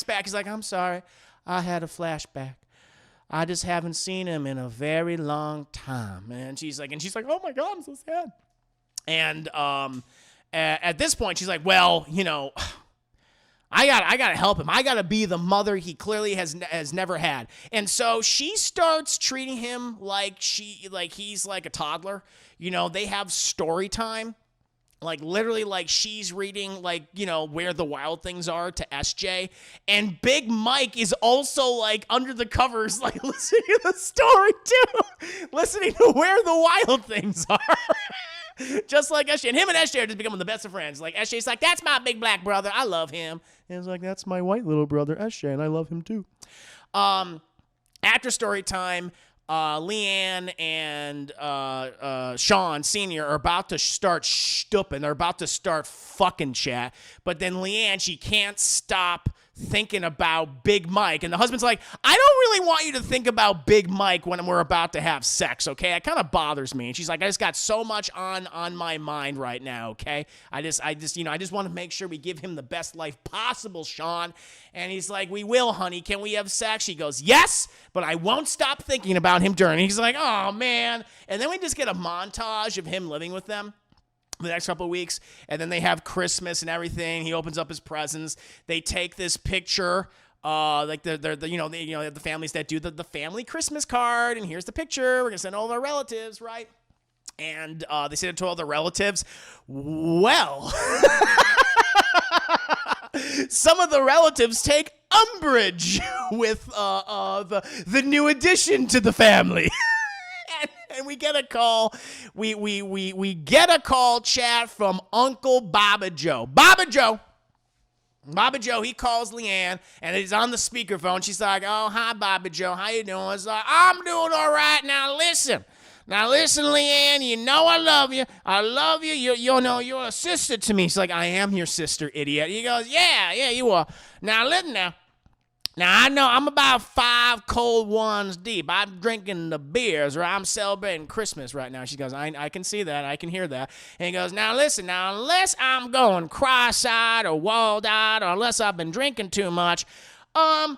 back. He's like, I'm sorry, I had a flashback. I just haven't seen him in a very long time. And she's like, oh my God, I'm so sad. And at this point she's like, well, I gotta help him. I gotta be the mother he clearly has never had. And so she starts treating him like he's like a toddler. They have story time. Like literally like she's reading like, Where the Wild Things Are to SJ. And Big Mike is also like under the covers, like listening to the story too. Listening to Where the Wild Things Are. Just like SJ. And him and SJ are just becoming the best of friends. Like SJ's like, that's my big black brother. I love him. And it's like, that's my white little brother, SJ, and I love him too. After story time, Leanne and Sean Sr. are about to start stooping. They're about to start fucking chat. But then Leanne, she can't stop thinking about Big Mike. And the husband's like, I don't really want you to think about Big Mike when we're about to have sex, okay? It kind of bothers me. And she's like, I just got so much on my mind right now, okay? I just want to make sure we give him the best life possible, Sean. And he's like, we will, honey. Can we have sex? She goes, yes, but I won't stop thinking about him during. He's like, oh, man. And then we just get a montage of him living with them the next couple of weeks, and then they have Christmas and everything. He opens up his presents. They take this picture, like the families that do the family Christmas card, and here's the picture. We're gonna send all of our relatives, right? And they send it to all the relatives. Well, some of the relatives take umbrage with the new addition to the family. And we get a call. We get a call, chat, from Uncle Baba Joe. Baba Joe, he calls Leanne, and he's on the speakerphone. She's like, oh, hi, Baba Joe. How you doing? It's like, I'm doing all right. Now, listen, Leanne, you know I love you. I love you. You know, you're a sister to me. She's like, I am your sister, idiot. He goes, yeah, you are. Now, listen now. Now, I know I'm about 5 cold ones deep. I'm drinking the beers, or I'm celebrating Christmas right now. She goes, I can see that. I can hear that. And he goes, now, listen, unless I'm going cross-eyed or walled-eyed, or unless I've been drinking too much, when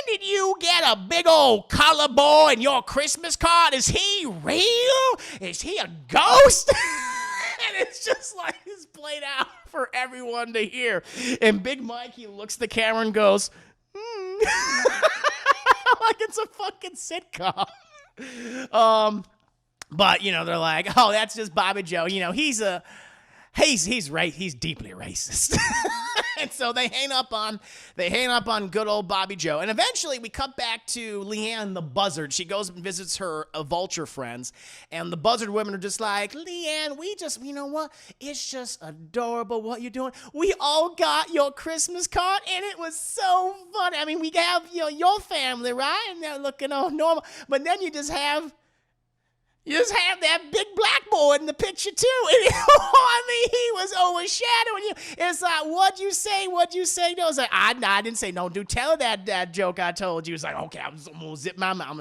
did you get a big old color boy in your Christmas card? Is he real? Is he a ghost? And it's just like it's played out for everyone to hear. And Big Mike, he looks at the camera and goes, like it's a fucking sitcom. But they're like, oh, that's just Bobby Joe. He's deeply racist. And so they hang up on good old Bobby Joe. And eventually we cut back to Leanne the Buzzard. She goes and visits her vulture friends. And the Buzzard women are just like, Leanne, you know what? It's just adorable what you're doing. We all got your Christmas card, and it was so funny. I mean, we have your family, right? And they're looking all normal. But then you just have that big black boy in the picture, too. And I mean, he was overshadowing you. It's like, what'd you say? No, it's like, I didn't say no. Dude, tell her that joke I told you. It's like, okay, I'm going to zip my mouth.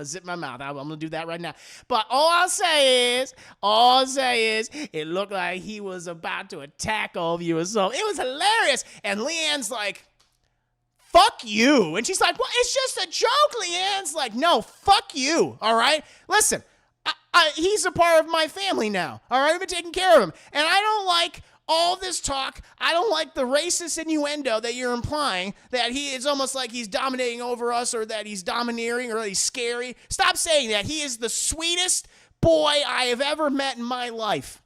I'm going to do that right now. But all I'll say is, it looked like he was about to attack all of you or something. It was hilarious. And Leanne's like, fuck you. And she's like, well, it's just a joke. Leanne's like, no, fuck you. All right? Listen. He's a part of my family now. All right, I've been taking care of him. And I don't like all this talk. I don't like the racist innuendo that you're implying that it's almost like he's dominating over us, or that he's domineering, or that he's scary. Stop saying that. He is the sweetest boy I have ever met in my life.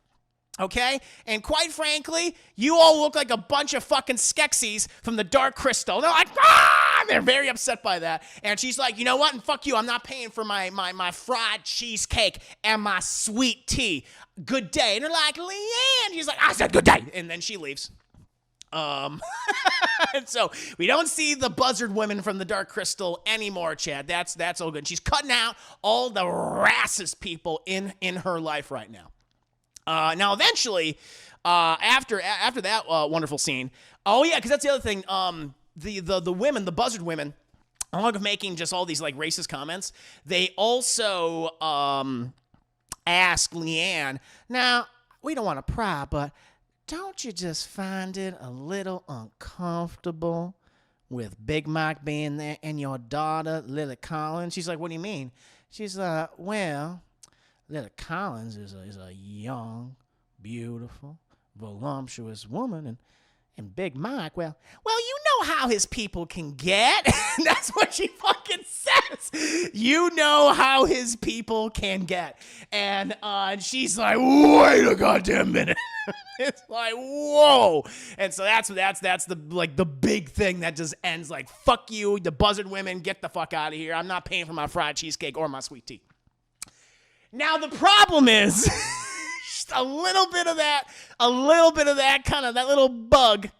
Okay? And quite frankly, you all look like a bunch of fucking Skeksis from the Dark Crystal. They're like, ah! They're very upset by that. And she's like, you know what? And fuck you. I'm not paying for my fried cheesecake and my sweet tea. Good day. And they're like, Leanne. She's like, I said good day. And then she leaves. And so we don't see the Buzzard women from the Dark Crystal anymore, Chad. That's all good. She's cutting out all the racist people in her life right now. Now, eventually, after that wonderful scene, oh yeah, because that's the other thing. The women, the Buzzard women, along with making just all these like racist comments, they also ask Leanne. Now, we don't want to pry, but don't you just find it a little uncomfortable with Big Mike being there and your daughter Lily Collins? She's like, what do you mean? She's like, well, Lily Collins is a young, beautiful, voluptuous woman, and Big Mike, well, you know how his people can get. That's what she fucking says. You know how his people can get. And she's like, wait a goddamn minute. It's like, whoa. And so that's the big thing that just ends like, fuck you, the Buzzard women, get the fuck out of here. I'm not paying for my fried cheesecake or my sweet tea. Now the problem is just a little bit of that kind of that little bug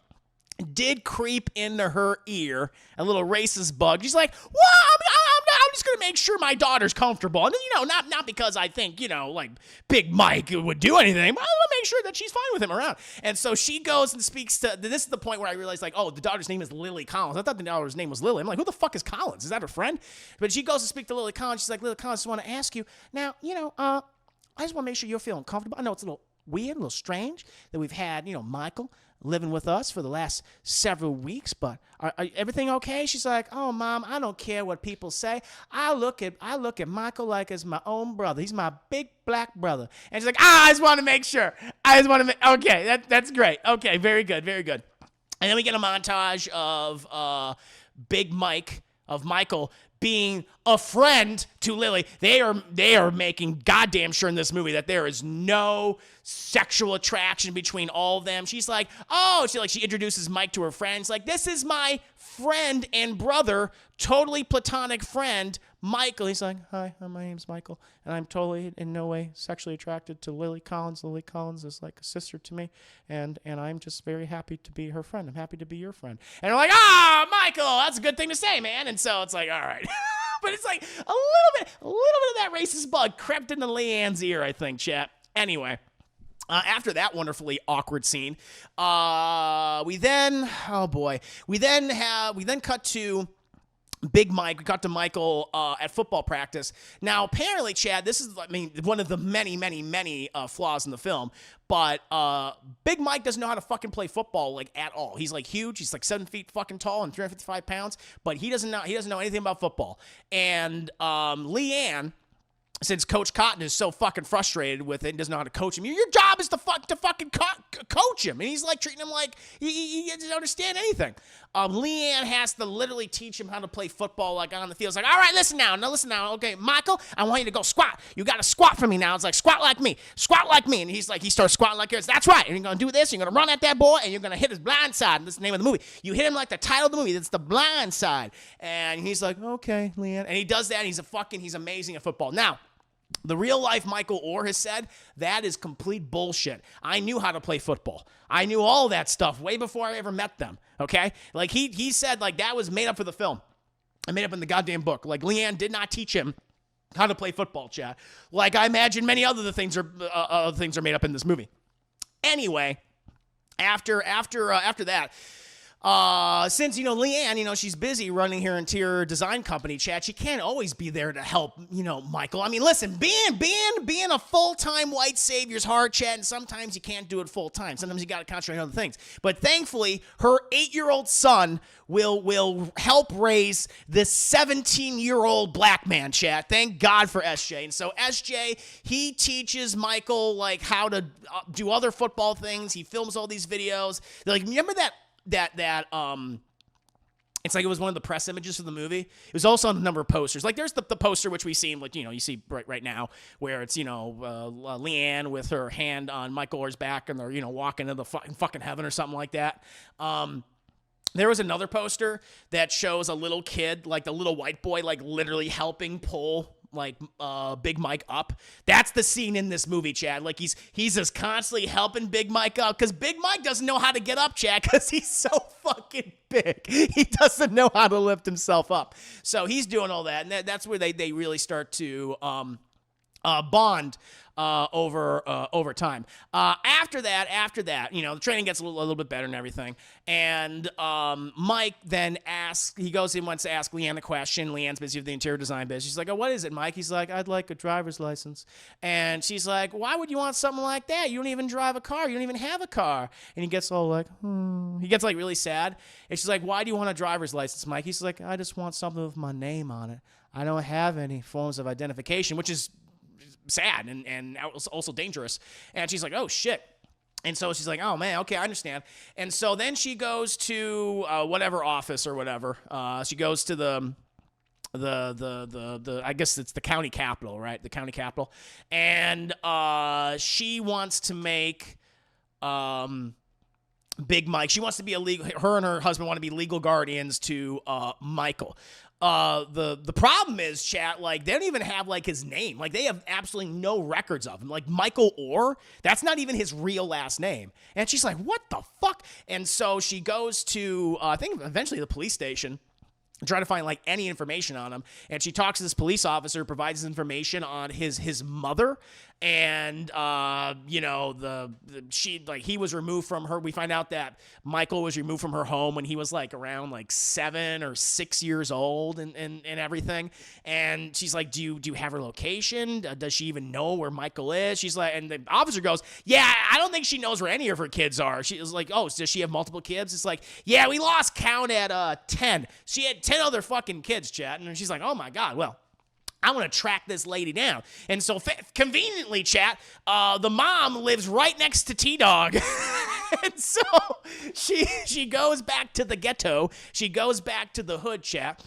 did creep into her ear, a little racist bug. She's like, "Well, I'm just gonna make sure my daughter's comfortable. And not because I think like Big Mike would do anything, but I want to make sure that she's fine with him around. And so she goes and speaks to. This is the point where I realized, like, oh, the daughter's name is Lily Collins. I thought the daughter's name was Lily. I'm like, who the fuck is Collins? Is that her friend? But she goes to speak to Lily Collins. She's like, Lily Collins, I just want to ask you now. I just want to make sure you're feeling comfortable. I know it's a little weird, a little strange that we've had, Michael living with us for the last several weeks, but are everything okay? She's like, oh, Mom, I don't care what people say. I look at Michael like as my own brother. He's my big black brother. And she's like, I just want to make sure. Okay, that's great. Okay, very good, very good. And then we get a montage of Big Mike, of Michael, being a friend to Lily. They are making goddamn sure in this movie that there is no sexual attraction between all of them. She's like, she introduces Mike to her friends. Like, this is my friend and brother, totally platonic friend, Michael. He's like, hi, my name's Michael, and I'm totally in no way sexually attracted to Lily Collins. Lily Collins is like a sister to me, and I'm just very happy to be her friend. I'm happy to be your friend. And they're like, Michael, that's a good thing to say, man. And so it's like, all right. But it's like a little bit of that racist bug crept into Leanne's ear, I think, chat. Anyway. After that wonderfully awkward scene, we then cut to Big Mike. We cut to Michael at football practice. Now, apparently, Chad, this is, one of the many, many, many flaws in the film. But Big Mike doesn't know how to fucking play football, like, at all. He's like huge. He's like 7 feet fucking tall and 355 pounds. But he doesn't know anything about football. And Leanne, since Coach Cotton is so fucking frustrated with it and doesn't know how to coach him, your job is to fucking coach him. And he's like treating him like he doesn't understand anything. Leanne has to literally teach him how to play football, like, on the field. It's like, all right, listen now. Okay, Michael, I want you to go squat. You got to squat for me now. It's like, squat like me. And he's like, he starts squatting like this. That's right. And you're going to do this. You're going to run at that boy, and you're going to hit his blind side. And this is the name of the movie. You hit him like the title of the movie. That's The Blind Side. And he's like, okay, Leanne. And he does that. And he's amazing at football. Now, the real life Michael Oher has said that is complete bullshit. I knew how to play football. I knew all that stuff way before I ever met them. Okay? Like, he said, like, that was made up for the film. I made up in the goddamn book. Like, Leanne did not teach him how to play football, Chad. Like, I imagine many other things are made up in this movie. Anyway, after that, since, Leanne, she's busy running her interior design company, Chad, she can't always be there to help, Michael. I mean, listen, being a full-time white savior's hard, Chad, and sometimes you can't do it full-time. Sometimes you got to concentrate on other things. But thankfully, her 8-year-old son will help raise this 17-year-old black man, Chad. Thank God for SJ. And so SJ, he teaches Michael, like, how to do other football things. He films all these videos. Like, remember that it's like it was one of the press images for the movie. It was also on a number of posters. Like, there's the poster which we see, like, you see right now, where it's, Leanne with her hand on Michael Oher's back, and they're, walking into the fucking heaven or something like that. There was another poster that shows a little kid, like the little white boy, like literally helping pull like Big Mike up. That's the scene in this movie, Chad. Like, he's just constantly helping Big Mike up, because Big Mike doesn't know how to get up, Chad, because he's so fucking big. He doesn't know how to lift himself up. So he's doing all that, and that's where they really start to bond over time. After that, the training gets a little bit better and everything. And Mike then wants to ask Leanne a question. Leanne's busy with the interior design business. She's like, oh, what is it, Mike? He's like, I'd like a driver's license. And she's like, why would you want something like that? You don't even drive a car. You don't even have a car. And he gets all like, He gets like really sad. And she's like, why do you want a driver's license, Mike? He's like, I just want something with my name on it. I don't have any forms of identification, which is sad and also dangerous. And she's like, oh shit. And so she's like, oh man, okay, I understand. And so then she goes to whatever office or whatever. She goes to the I guess it's the county capital, right? The county capital. And she wants to make Big Mike. She wants to be her and her husband want to be legal guardians to Michael. The problem is, chat, like, they don't even have, like, his name. Like, they have absolutely no records of him. Like, Michael Oher, that's not even his real last name. And she's like, what the fuck? And so she goes to, I think, eventually the police station. trying to find like any information on him, and she talks to this police officer, provides information on his mother, and you know, he was removed from her. We find out that Michael was removed from her home when he was like around like 7 or 6 years old, and everything. And she's like, do you have her location? Does she even know where Michael is? She's like, and the officer goes, yeah, I don't think she knows where any of her kids are. She was like, oh, does she have multiple kids? It's like, yeah, we lost count at 10. She had 10 other fucking kids, chat. And she's like, oh my God, well, I want to track this lady down. And so conveniently, chat, the mom lives right next to T-Dog. And so she goes back to the ghetto. She goes back to the hood, chat.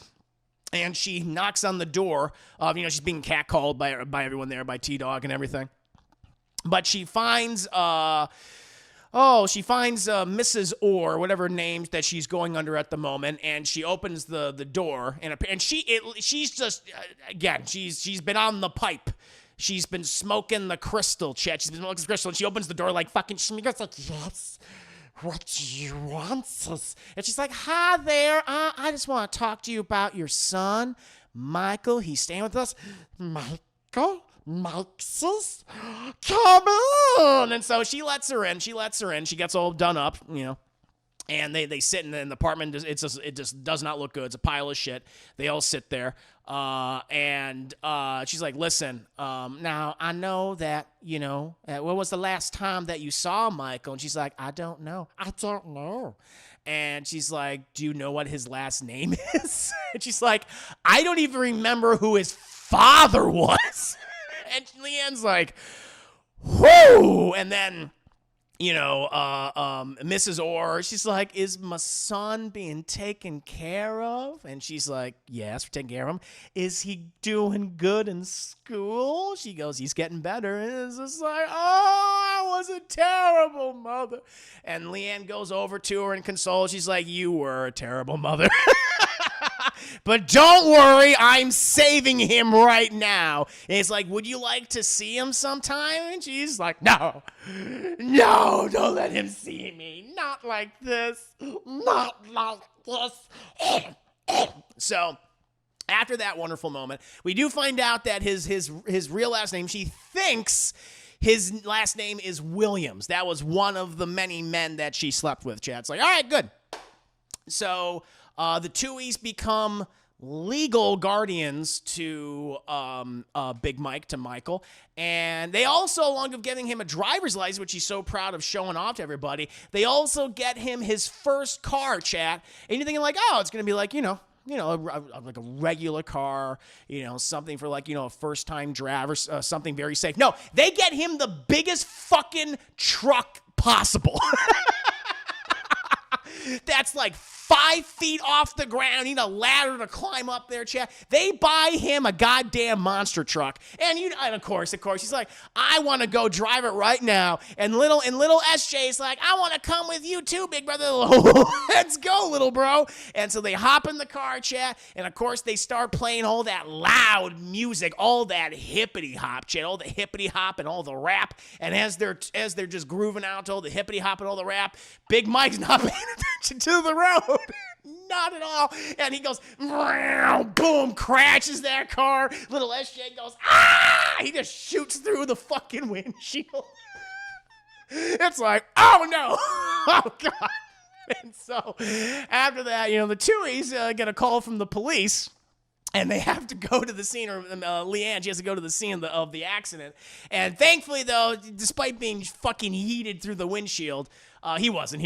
And she knocks on the door of, she's being catcalled by everyone there, by T-Dog and everything. But she finds Mrs. Oher, whatever name that she's going under at the moment, and she opens the door, and she's just again, she's been on the pipe. She's been smoking the crystal, chat. She's been smoking the crystal, and she opens the door like fucking. She goes like, yes, what do you want, sis? And she's like, hi there. I just want to talk to you about your son, Michael. He's staying with us. Michael? Maxis, come on. And so she lets her in. She gets all done up, and they sit in the apartment. It just does not look good. It's a pile of shit. They all sit there. And she's like, listen, now I know that, when was the last time that you saw Michael? And she's like, I don't know. And she's like, do you know what his last name is? And she's like, I don't even remember who his father was. And Leanne's like, whoo! And then, Mrs. Oher, she's like, is my son being taken care of? And she's like, yes, we're taking care of him. Is he doing good in school? She goes, he's getting better. And it's just like, oh, I was a terrible mother. And Leanne goes over to her and consoles. She's like, you were a terrible mother. But don't worry, I'm saving him right now. And it's like, would you like to see him sometime? And she's like, no, don't let him see me. Not like this. So after that wonderful moment, we do find out that his real last name, she thinks his last name is Williams. That was one of the many men that she slept with, Chad. It's like, all right, good. So the Tuohys become legal guardians to Big Mike, to Michael. And they also, along with getting him a driver's license, which he's so proud of showing off to everybody, they also get him his first car, chat. And you're thinking like, oh, it's going to be like, like a regular car, something for like, a first-time driver, something very safe. No, they get him the biggest fucking truck possible. That's like 5 feet off the ground. Need a ladder to climb up there, chat. They buy him a goddamn monster truck. And of course, he's like, I want to go drive it right now. And little SJ's like, I want to come with you too, big brother. Let's go, little bro. And so they hop in the car, chat. And of course, they start playing all that loud music, all that hippity hop, chat, all the hippity hop and all the rap. And as they're just grooving out to all the hippity hop and all the rap, Big Mike's not paying attention to the road. Not at all. And he goes, boom, crashes that car. Little SJ goes, ah! He just shoots through the fucking windshield. It's like, oh no. Oh God. And so after that, the Tuohys get a call from the police. And they have to go to the scene, or Leanne, she has to go to the scene of the accident. And thankfully, though, despite being fucking yeeted through the windshield, he wasn't.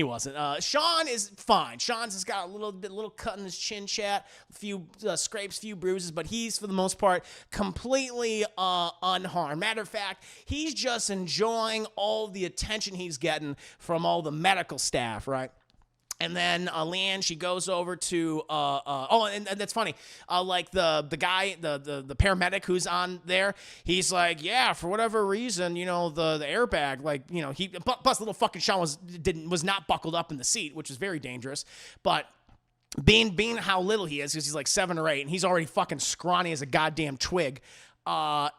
Sean is fine. Sean's just got a little cut in his chin, chat, a few scrapes, few bruises, but he's, for the most part, completely unharmed. Matter of fact, he's just enjoying all the attention he's getting from all the medical staff, right? And then Leanne, she goes over to and that's funny. Like the guy, the paramedic who's on there, he's like, yeah, for whatever reason, the airbag, like, he plus little fucking Sean was not buckled up in the seat, which is very dangerous. But being how little he is, because he's like 7 or 8, and he's already fucking scrawny as a goddamn twig.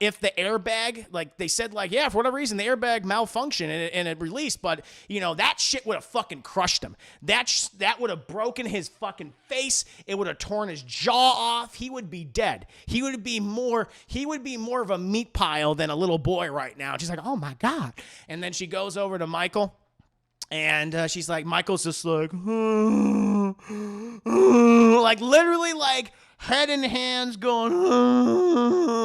if the airbag, like they said, like, yeah, for whatever reason, the airbag malfunctioned and it released, but that shit would have fucking crushed him. That would have broken his fucking face. It would have torn his jaw off. He would be dead. He would be more of a meat pile than a little boy right now. She's like, oh my God. And then she goes over to Michael. And she's like, Michael's just like, like literally like head in hands going,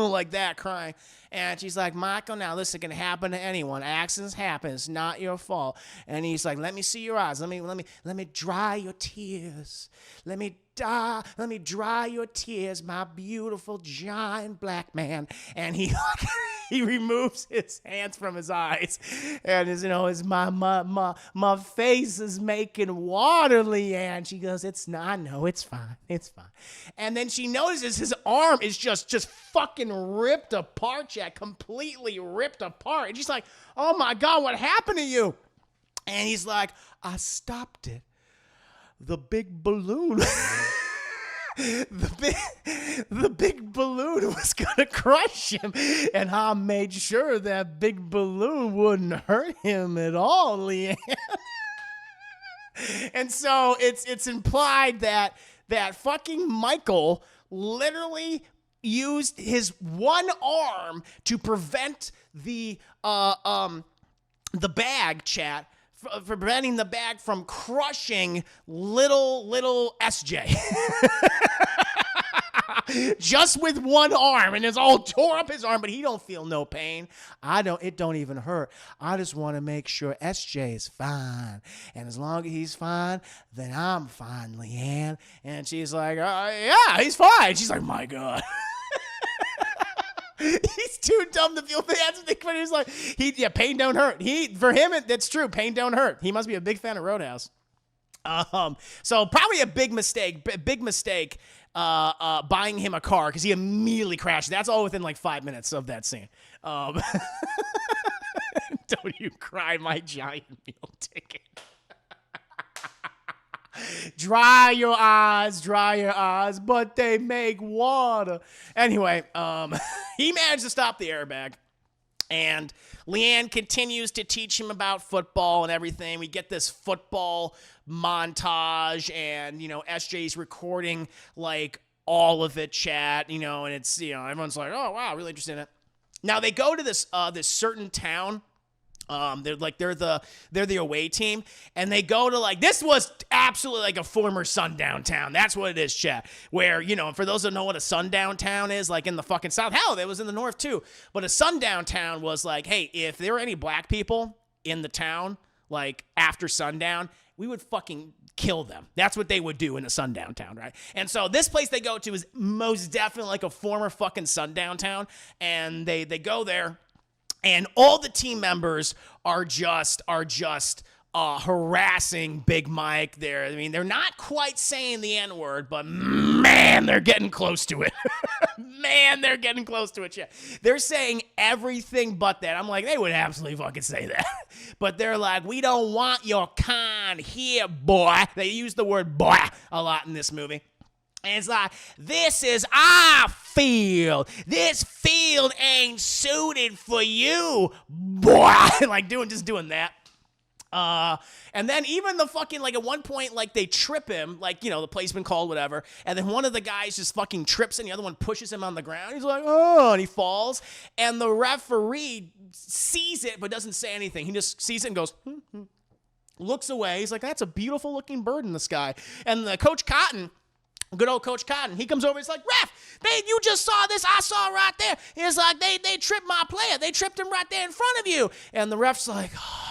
like that, crying. And she's like, Michael, now this can happen to anyone. Accidents happen. It's not your fault. And he's like, let me see your eyes. Let me dry your tears. Let me dry your tears, my beautiful giant black man. And he removes his hands from his eyes, and my face is making water, Leanne. She goes, it's not. I know, it's fine. And then she notices his arm is just fucking ripped apart, Jack, completely ripped apart. And she's like, oh my God, what happened to you? And he's like, I stopped it. The big balloon. The big balloon was gonna crush him, and I made sure that big balloon wouldn't hurt him at all, Leanne. And so it's implied that fucking Michael literally used his one arm to prevent the bag, chat, for preventing the bag from crushing little SJ. Just with one arm, and it's all tore up his arm, but he don't feel no pain. It don't even hurt. I just want to make sure SJ is fine. And as long as he's fine, then I'm fine, Leanne. And she's like, yeah, he's fine. She's like, my God. He's too dumb to feel bad. But he's like, pain don't hurt. For him, that's true. Pain don't hurt. He must be a big fan of Roadhouse. So probably a big mistake buying him a car, because he immediately crashed. That's all within like 5 minutes of that scene. Don't you cry, my giant meal ticket. Dry your eyes, but they make water. Anyway, he managed to stop the airbag. And Leanne continues to teach him about football and everything. We get this football montage, and, SJ's recording, like, all of it, chat, and it's, everyone's like, oh, wow, really interested in it. Now, they go to this certain town. They're the away team, and they go to, like, this was absolutely like a former sundown town. That's what it is, chat. Where, for those that know what a sundown town is, like in the fucking South, hell, it was in the North too. But a sundown town was like, hey, if there were any black people in the town, like after sundown, we would fucking kill them. That's what they would do in a sundown town, right? And so this place they go to is most definitely like a former fucking sundown town, and they go there. And all the team members are just harassing Big Mike there. I mean, they're not quite saying the N-word, but man, they're getting close to it. Man, they're getting close to it. Yeah. They're saying everything but that. I'm like, they would absolutely fucking say that. But they're like, we don't want your kind here, boy. They use the word boy a lot in this movie. And it's like, this is our field. This field ain't suited for you, boy. Like just doing that. And then even the fucking, like, at one point, like, they trip him, like, the play's been called, whatever. And then one of the guys just fucking trips and the other one pushes him on the ground. He's like, oh, and he falls. And the referee sees it but doesn't say anything. He just sees it and goes, looks away. He's like, that's a beautiful looking bird in the sky. And the Coach Cotton, good old Coach Cotton, he comes over, he's like, ref, you just saw this, I saw right there. He's like, they tripped my player. They tripped him right there in front of you. And the ref's like, oh.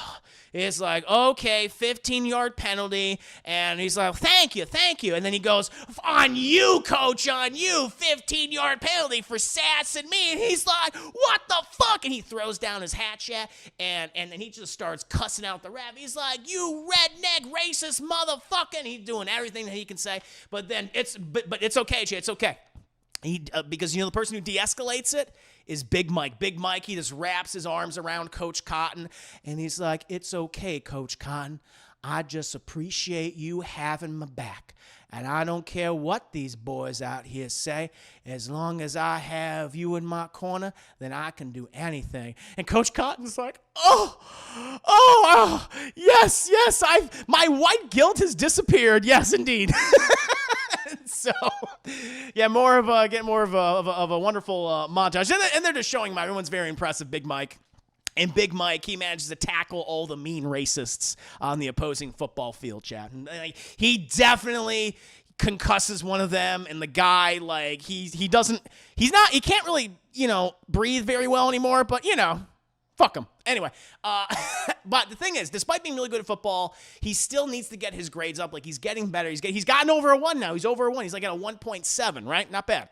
It's like, okay, 15-yard penalty. And he's like, thank you. And then he goes, on you, coach, on you, 15-yard penalty for sassing me. And he's like, what the fuck? And he throws down his hat, chat, and then he just starts cussing out the ref. He's like, you redneck racist motherfucker. And he's doing everything that he can say. But then it's okay, chat, it's okay. Because, the person who de-escalates it is Big Mike. Big Mike, he just wraps his arms around Coach Cotton, and he's like, it's okay, Coach Cotton. I just appreciate you having my back. And I don't care what these boys out here say. As long as I have you in my corner, then I can do anything. And Coach Cotton's like, oh, yes, my white guilt has disappeared. Yes, indeed. So, yeah, getting more of a wonderful montage. And they're just showing him. Everyone's very impressive, Big Mike. And Big Mike, he manages to tackle all the mean racists on the opposing football field, chat. And he definitely concusses one of them, and the guy, like, he can't really, breathe very well anymore, but, fuck him. Anyway, but the thing is, despite being really good at football, he still needs to get his grades up. Like, he's getting better. He's gotten over a 1 now. He's over a 1. He's like at a 1.7, right? Not bad.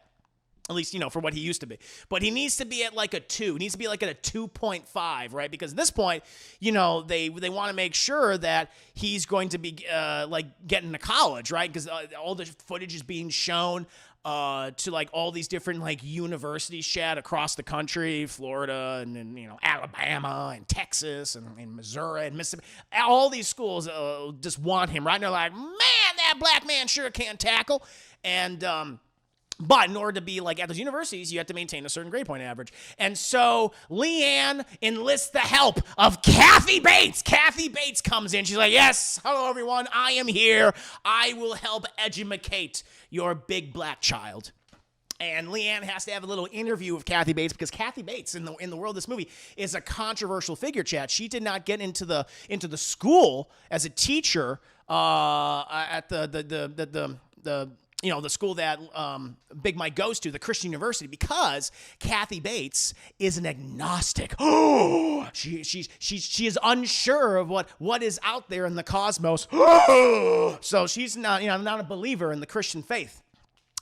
At least, for what he used to be. But he needs to be at like a 2. He needs to be like at a 2.5, right? Because at this point, they want to make sure that he's going to be like getting to college, right? Because all the footage is being shown to like all these different like universities, Chad, across the country, Florida and Alabama and Texas and Missouri and Mississippi. All these schools just want him, right? And they're like, man, that black man sure can tackle. And but in order to be like at those universities, you have to maintain a certain grade point average. And so Leanne enlists the help of Kathy Bates. Kathy Bates comes in. She's like, yes, hello, everyone. I am here. I will help educate your big black child. And Leanne has to have a little interview with Kathy Bates because Kathy Bates in the world of this movie is a controversial figure, Chad. She did not get into the school as a teacher at the school that Big Mike goes to, the Christian University, because Kathy Bates is an agnostic. She is unsure of what is out there in the cosmos. So she's not a believer in the Christian faith.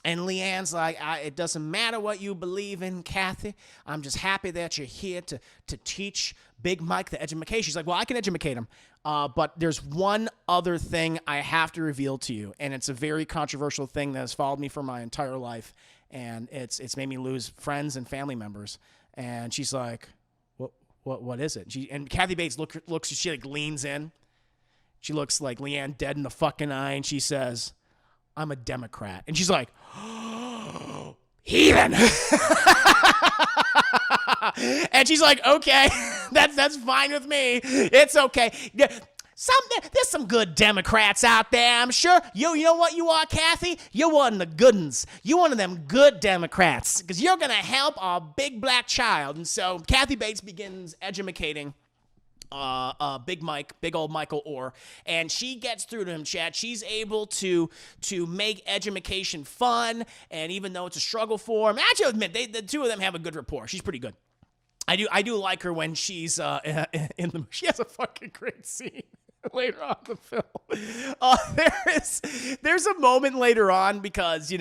And Leanne's like, it doesn't matter what you believe in, Kathy. I'm just happy that you're here to teach Big Mike the education. She's like, well, I can educate him. But there's one other thing I have to reveal to you. And it's a very controversial thing that has followed me for my entire life. And it's made me lose friends and family members. And she's like, what is it? And Kathy Bates looks, she like leans in. She looks like Leanne dead in the fucking eye. And she says, I'm a Democrat. And she's like, heathen. And she's like, okay, that's fine with me. It's okay. There's some good Democrats out there, I'm sure. You know what you are, Kathy? You're one of the good ones. You're one of them good Democrats because you're going to help our big black child. And so Kathy Bates begins educating big old Michael Oher, and she gets through to him, Chad. She's able to make education fun, and even though it's a struggle for him, actually, I'll admit, the two of them have a good rapport. She's pretty good. I do like her when she's she has a fucking great scene later on in the film. There's a moment later on because,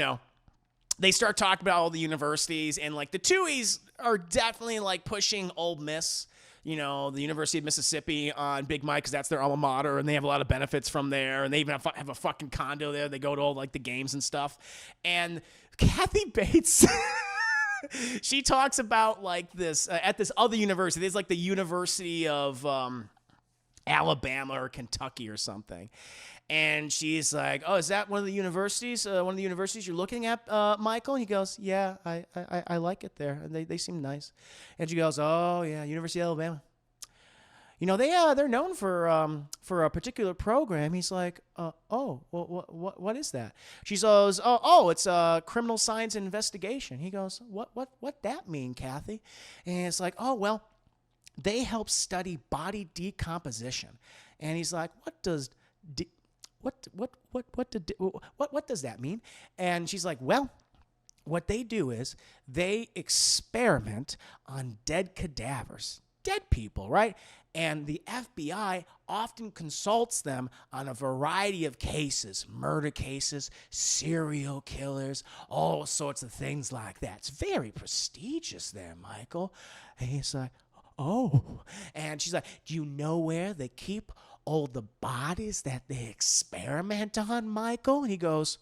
they start talking about all the universities, and like the Tuohys are definitely like pushing Ole Miss, the University of Mississippi on Big Mike because that's their alma mater, and they have a lot of benefits from there, and they even have a fucking condo there. They go to all like the games and stuff. And Kathy Bates, she talks about like this at this other university. There's like the University of Alabama or Kentucky or something. And she's like, oh, is that one of the universities? One of the universities you're looking at, Michael? And he goes, yeah, I like it there. They seem nice. And she goes, oh yeah, University of Alabama. They're known for a particular program. He's like, what is that? She goes, it's criminal science investigation. He goes, what that mean, Kathy? And it's like, oh well, they help study body decomposition. And he's like, what does that mean? And she's like, well, what they do is they experiment on dead cadavers, dead people, right? And the FBI often consults them on a variety of cases, murder cases, serial killers, all sorts of things like that. It's very prestigious there, Michael. And he's like, oh. And she's like, do you know where they keep all the bodies that they experiment on, Michael? And he goes,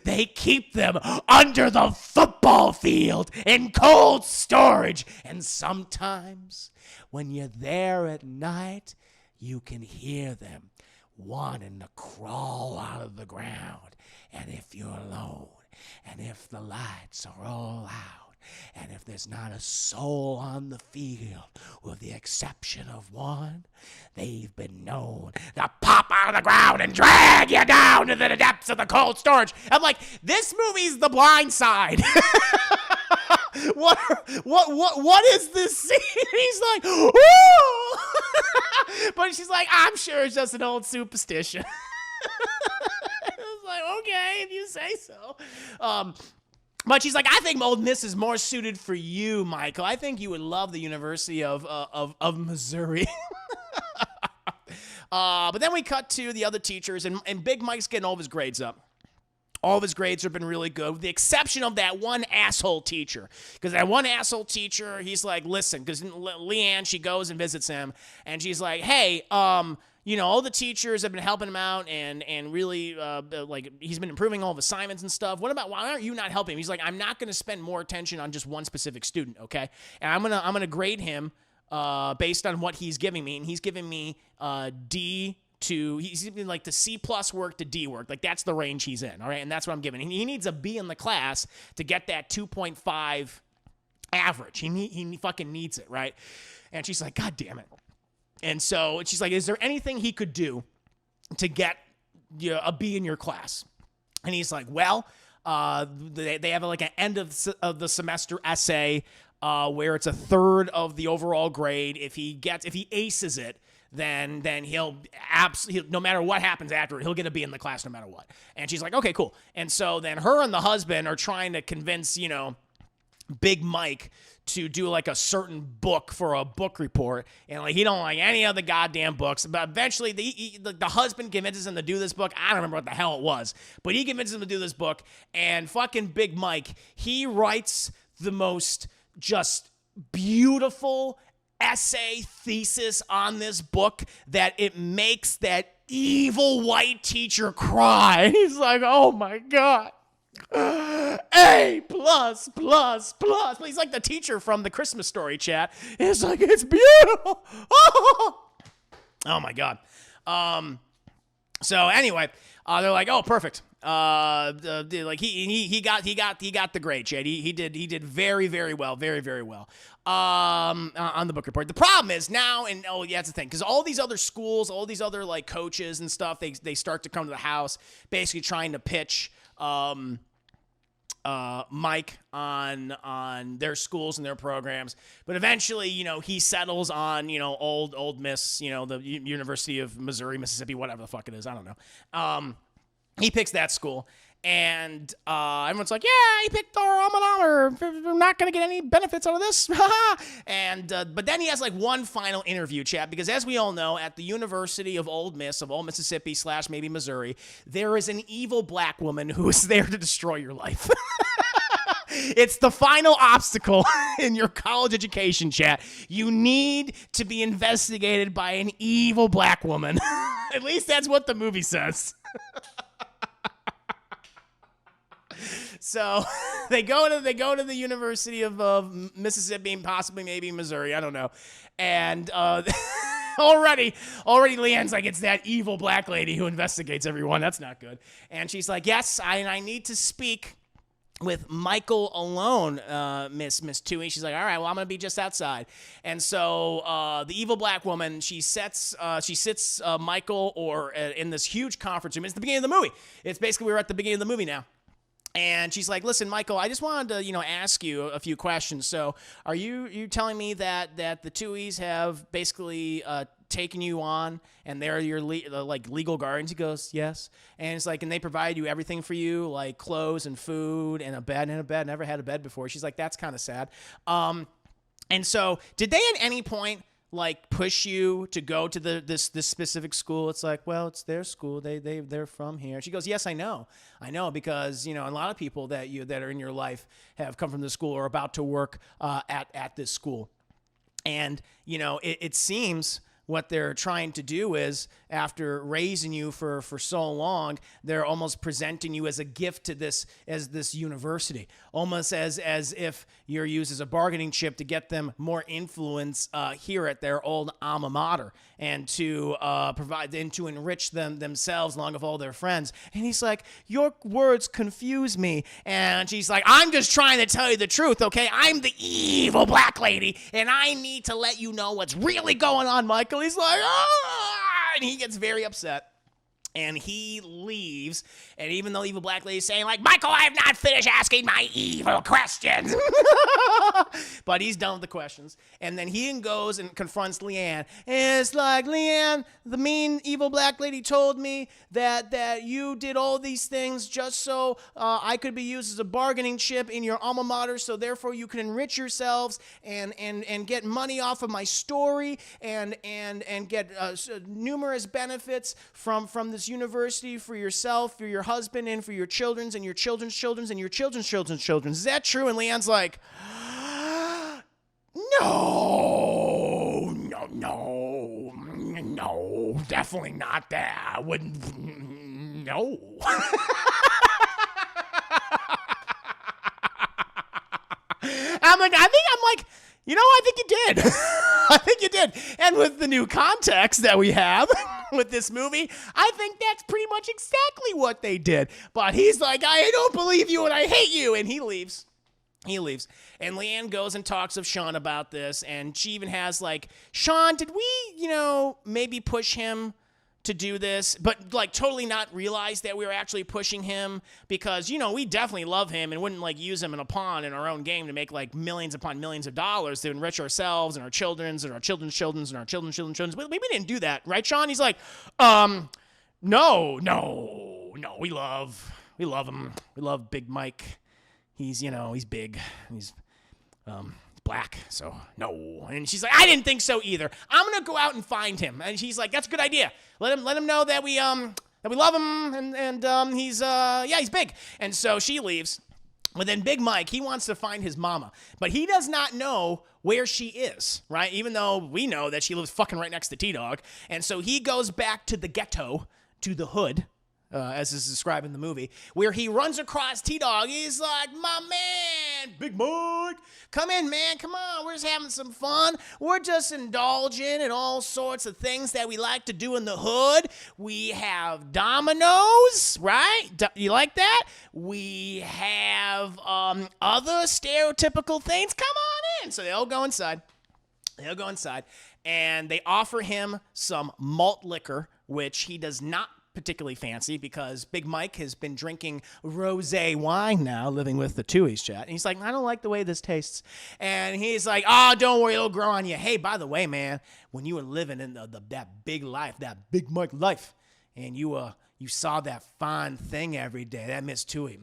they keep them under the football football field in cold storage. And sometimes when you're there at night, you can hear them wanting to crawl out of the ground. And if you're alone, and if the lights are all out, and if there's not a soul on the field, with the exception of one, they've been known to pop out of the ground and drag you down to the depths of the cold storage. I'm like, this movie's The Blind Side. What is this scene? He's like, ooh! But she's like, I'm sure it's just an old superstition. I was like, okay, if you say so. But she's like, I think Old Miss is more suited for you, Michael. I think you would love the University of Missouri. But then we cut to the other teachers, and Big Mike's getting all of his grades up. All of his grades have been really good, with the exception of that one asshole teacher. Because that one asshole teacher, he's like, listen, because Leanne, she goes and visits him, and she's like, hey, all the teachers have been helping him out and really, like, he's been improving all of his assignments and stuff. Why aren't you not helping him? He's like, I'm not going to spend more attention on just one specific student, okay? And I'm gonna grade him based on what he's giving me, and he's giving me he's giving like the C+ work to D work. Like, that's the range he's in, all right? And that's what I'm giving. He needs a B in the class to get that 2.5 average. He fucking needs it, right? And she's like, God damn it. And so she's like, is there anything he could do to get a B in your class? And he's like, well, they have like an end of the semester essay where it's a third of the overall grade. If he aces it, then he'll no matter what happens after it, he'll get a B in the class no matter what. And she's like, okay, cool. And so then her and the husband are trying to convince, Big Mike to do like a certain book for a book report, and like he don't like any of the goddamn books. But eventually the husband convinces him to do this book. I don't remember what the hell it was, but he convinces him to do this book, and fucking Big Mike, he writes the most just beautiful essay thesis on this book that it makes that evil white teacher cry. He's like, oh my God. A++++. But he's like the teacher from the Christmas Story, chat. It's like, it's beautiful. Oh my God. So anyway, they're like, oh, perfect. Like he got the grade, chat. He did very, very well, very, very well. On the book report. The problem is now, and that's the thing, because all these other schools, all these other like coaches and stuff, they start to come to the house, basically trying to pitch Mike on their schools and their programs. But eventually, he settles on, Old Miss, the University of Missouri, Mississippi, whatever the fuck it is. I don't know. He picks that school. And everyone's like, yeah, he picked our alma mater. We're not going to get any benefits out of this. And but then he has like one final interview, chat, because as we all know, at the University of Old Miss, of Old Mississippi / maybe Missouri, there is an evil black woman who is there to destroy your life. It's the final obstacle in your college education, chat. You need to be investigated by an evil black woman. At least that's what the movie says. So they go to the University of Mississippi, possibly maybe Missouri, I don't know. And already Leanne's like, it's that evil black lady who investigates everyone. That's not good. And she's like, yes, I need to speak with Michael alone, Miss Toohey. She's like, all right, well, I'm gonna be just outside. And so the evil black woman, she sits Michael in this huge conference room. It's the beginning of the movie. It's basically, we're at the beginning of the movie now. And she's like, listen, Michael, I just wanted to, ask you a few questions. So are you telling me that the Tooheys have basically taken you on and they're your legal guardians? He goes, yes. And it's like, and they provide you everything for you, like clothes and food and a bed. Never had a bed before. She's like, that's kind of sad. And so did they at any point like push you to go to this specific school? It's like, well, it's their school. They're from here. She goes, yes, I know because a lot of people that are in your life have come from this school or are about to work at this school. And it seems what they're trying to do is, after raising you for so long, they're almost presenting you as a gift to this university, almost as if you're used as a bargaining chip to get them more influence here at their old alma mater, and to provide and to enrich themselves along with all their friends. And he's like, your words confuse me. And she's like, I'm just trying to tell you the truth, okay? I'm the evil black lady, and I need to let you know what's really going on, Michael. He's like, ah! And he gets very upset. And he leaves. And even though the evil black lady is saying, like, Michael, I have not finished asking my evil questions. But he's done with the questions. And then he goes and confronts Leanne. And it's like, Leanne, the mean evil black lady told me that you did all these things just so I could be used as a bargaining chip in your alma mater, so therefore you can enrich yourselves and get money off of my story and get numerous benefits from this university for yourself, for your husband, and for your children's and your children's children's and your children's children's children's. Is that true? And Leanne's like, no, definitely not that. I wouldn't, no. I think you did. I think you did. And with the new context that we have with this movie, I think that's pretty much exactly what they did. But he's like, I don't believe you and I hate you. And he leaves. And Leanne goes and talks with Sean about this. And she even has like, Sean, did we, maybe push him to do this, but like totally not realize that we were actually pushing him because, we definitely love him and wouldn't like use him in a pawn in our own game to make like millions upon millions of dollars to enrich ourselves and our children's and our children's children's and our children's children's. We didn't do that, right, Sean? He's like, no, we love him. We love Big Mike. He's, he's big. He's black, so no. And she's like, I didn't think so either. I'm gonna go out and find him. And she's like, that's a good idea. Let him know that we love him and he's big. And so she leaves. But then Big Mike, he wants to find his mama, but he does not know where she is, right? Even though we know that she lives fucking right next to T-Dog. And so he goes back to the ghetto, to the hood, as is described in the movie, where he runs across T-Dog. He's like, my man, Big Mike, come in, man, come on, we're just having some fun. We're just indulging in all sorts of things that we like to do in the hood. We have dominoes, right? You like that? We have other stereotypical things. Come on in. So they all go inside. And they offer him some malt liquor, which he does not particularly fancy because Big Mike has been drinking rosé wine now, living with the Tuies chat. And he's like, I don't like the way this tastes. And he's like, oh, don't worry, it'll grow on you. Hey, by the way, man, when you were living in that big life, that Big Mike life, and you saw that fine thing every day, that Miss Tui,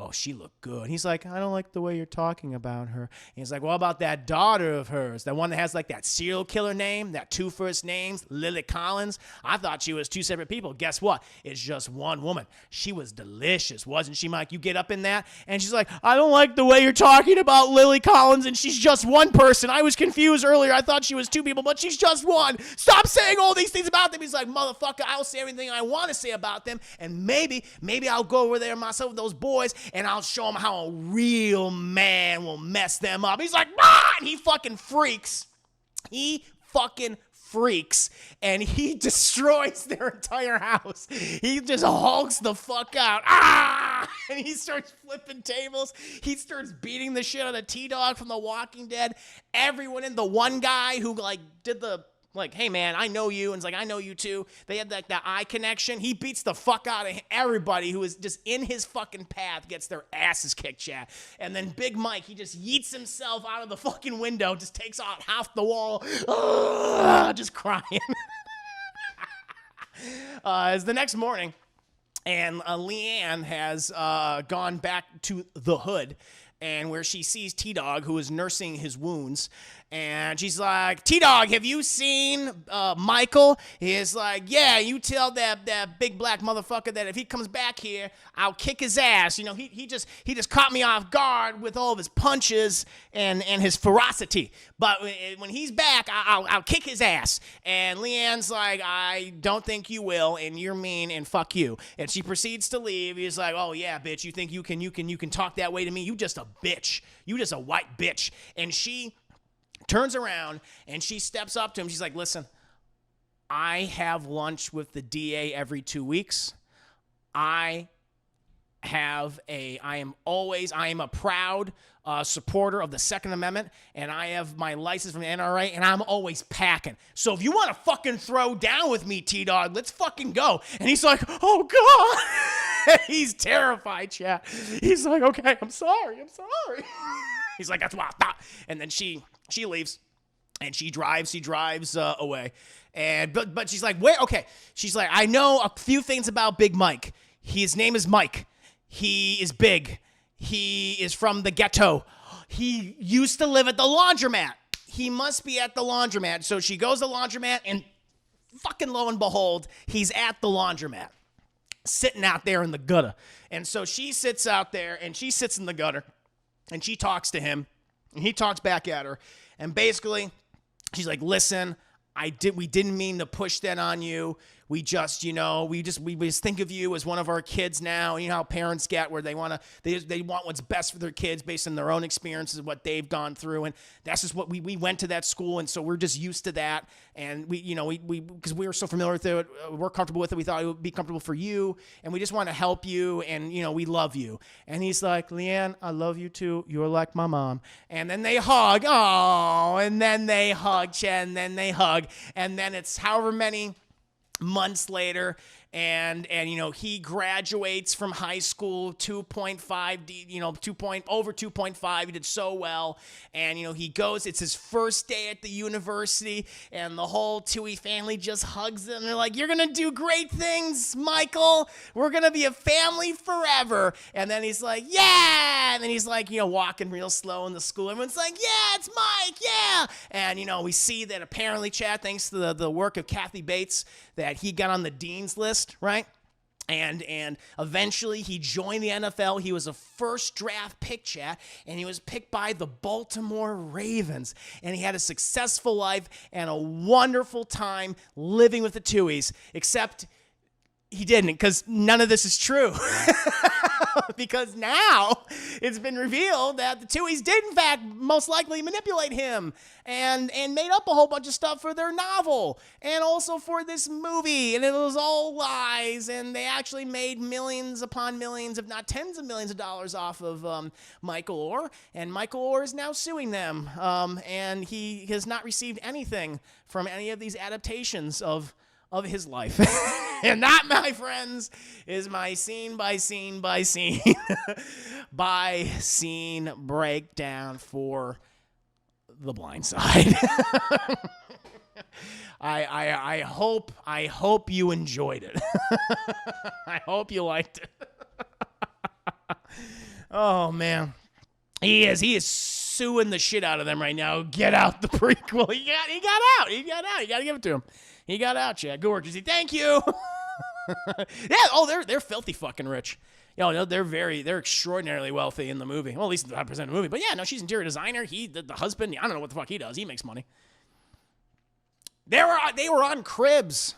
oh, she looked good. And he's like, I don't like the way you're talking about her. And he's like, what about that daughter of hers? That one that has like that serial killer name, that two first names, Lily Collins? I thought she was two separate people. Guess what? It's just one woman. She was delicious, wasn't she, Mike? You get up in that? And she's like, I don't like the way you're talking about Lily Collins, and she's just one person. I was confused earlier. I thought she was two people, but she's just one. Stop saying all these things about them. He's like, motherfucker, I'll say everything I want to say about them, and maybe I'll go over there myself with those boys, and I'll show them how a real man will mess them up. He's like, ah! And he fucking freaks. And he destroys their entire house. He just hulks the fuck out. Ah! And he starts flipping tables. He starts beating the shit out of T-Dog from The Walking Dead. Everyone in the one guy who like did the hey man, I know you, and it's like, I know you too. They had that eye connection. He beats the fuck out of everybody who is just in his fucking path, gets their asses kicked, chat. And then Big Mike, he just yeets himself out of the fucking window, just takes out half the wall, just crying. It's the next morning, and Leanne has gone back to the hood, and where she sees T-Dog, who is nursing his wounds, And she's like, T-Dog, have you seen Michael? He's like, yeah, you tell that big black motherfucker that if he comes back here, I'll kick his ass. You know, he just caught me off guard with all of his punches and his ferocity. But when he's back, I'll kick his ass. And Leanne's like, I don't think you will, and you're mean, and fuck you. And she proceeds to leave. He's like, oh yeah, bitch, you think you can talk that way to me? You just a bitch. You just a white bitch. And she turns around and she steps up to him. She's like, listen, I have lunch with the DA every 2 weeks. I am a proud supporter of the Second Amendment, and I have my license from the NRA, and I'm always packing. So if you want to fucking throw down with me, T-Dog, let's fucking go. And he's like, oh God. He's terrified, chat. He's like, okay, I'm sorry. He's like, that's what I thought. And then she leaves, and she drives away. And but she's like, where? Okay. She's like, I know a few things about Big Mike. His name is Mike. He is big. He is from the ghetto. He used to live at the laundromat. He must be at the laundromat. So she goes to the laundromat, and fucking lo and behold, he's at the laundromat, sitting out there in the gutter. And so she sits out there, and she sits in the gutter, and she talks to him, and he talks back at her. And basically, she's like, listen, we didn't mean to push that on you. We just think of you as one of our kids now. You know how parents get, where they want what's best for their kids based on their own experiences, what they've gone through. And that's just what we went to that school. And so we're just used to that. And we because we were so familiar with it, we're comfortable with it. We thought it would be comfortable for you. And we just want to help you. And, we love you. And he's like, Leanne, I love you too. You're like my mom. And then they hug. Oh, and then they hug, Chen. And then they hug. And then it's however many months later, and he graduates from high school 2.5, over 2.5. He did so well, and he goes. It's his first day at the university, and the whole Tui family just hugs him. They're like, "You're gonna do great things, Michael. We're gonna be a family forever." And then he's like, "Yeah," and then he's like, walking real slow in the school. Everyone's like, "Yeah, it's Mike, yeah." And we see that apparently, Chad, thanks to the work of Kathy Bates, that he got on the dean's list, right? And eventually he joined the NFL. He was a first draft pick, chat, and he was picked by the Baltimore Ravens. And he had a successful life and a wonderful time living with the Tuies, except he didn't, because none of this is true. Because now it's been revealed that the Tuies did, in fact, most likely manipulate him and made up a whole bunch of stuff for their novel and also for this movie. And it was all lies. And they actually made millions upon millions, if not tens of millions of dollars off of Michael Oher. And Michael Oher is now suing them. And he has not received anything from any of these adaptations of his life. And that, my friends, is my scene by scene by scene by scene breakdown for The Blind Side. I hope you enjoyed it. I hope you liked it. Oh man. He is suing the shit out of them right now. Get out the prequel. He got out. You gotta give it to him. He got out, Chad. Good work, Jesse. Thank you. Yeah. Oh, they're filthy fucking rich. They're extraordinarily wealthy in the movie. Well, at least 5% of the movie. But yeah, no, she's interior designer. The husband, I don't know what the fuck he does. He makes money. They were on Cribs.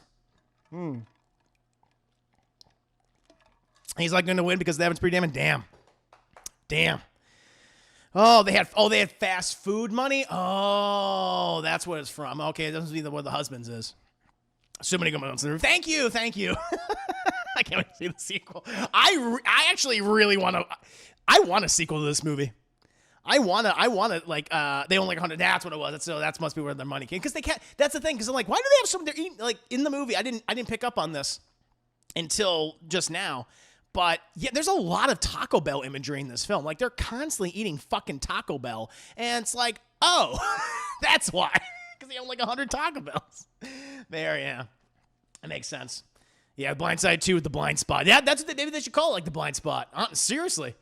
He's like going to win because the evidence pretty damn. Oh, they had fast food money. Oh, that's what it's from. Okay, it doesn't be where the husband's is. So many good ones. Thank you. I can't wait to see the sequel. I actually really want to. I want a sequel to this movie. I want to like. They only like 100. That's what it was. That must be where their money came. Because they can't. That's the thing. Because I'm like, why do they have something they're eating? Like in the movie, I didn't pick up on this until just now. But yeah, there's a lot of Taco Bell imagery in this film. Like they're constantly eating fucking Taco Bell, and it's like, oh, that's why. Because they own like 100 Taco Bells. There, yeah, that makes sense. Yeah, Blind Side 2 with the blind spot. Yeah, that's what maybe they should call it, like the blind spot. Seriously.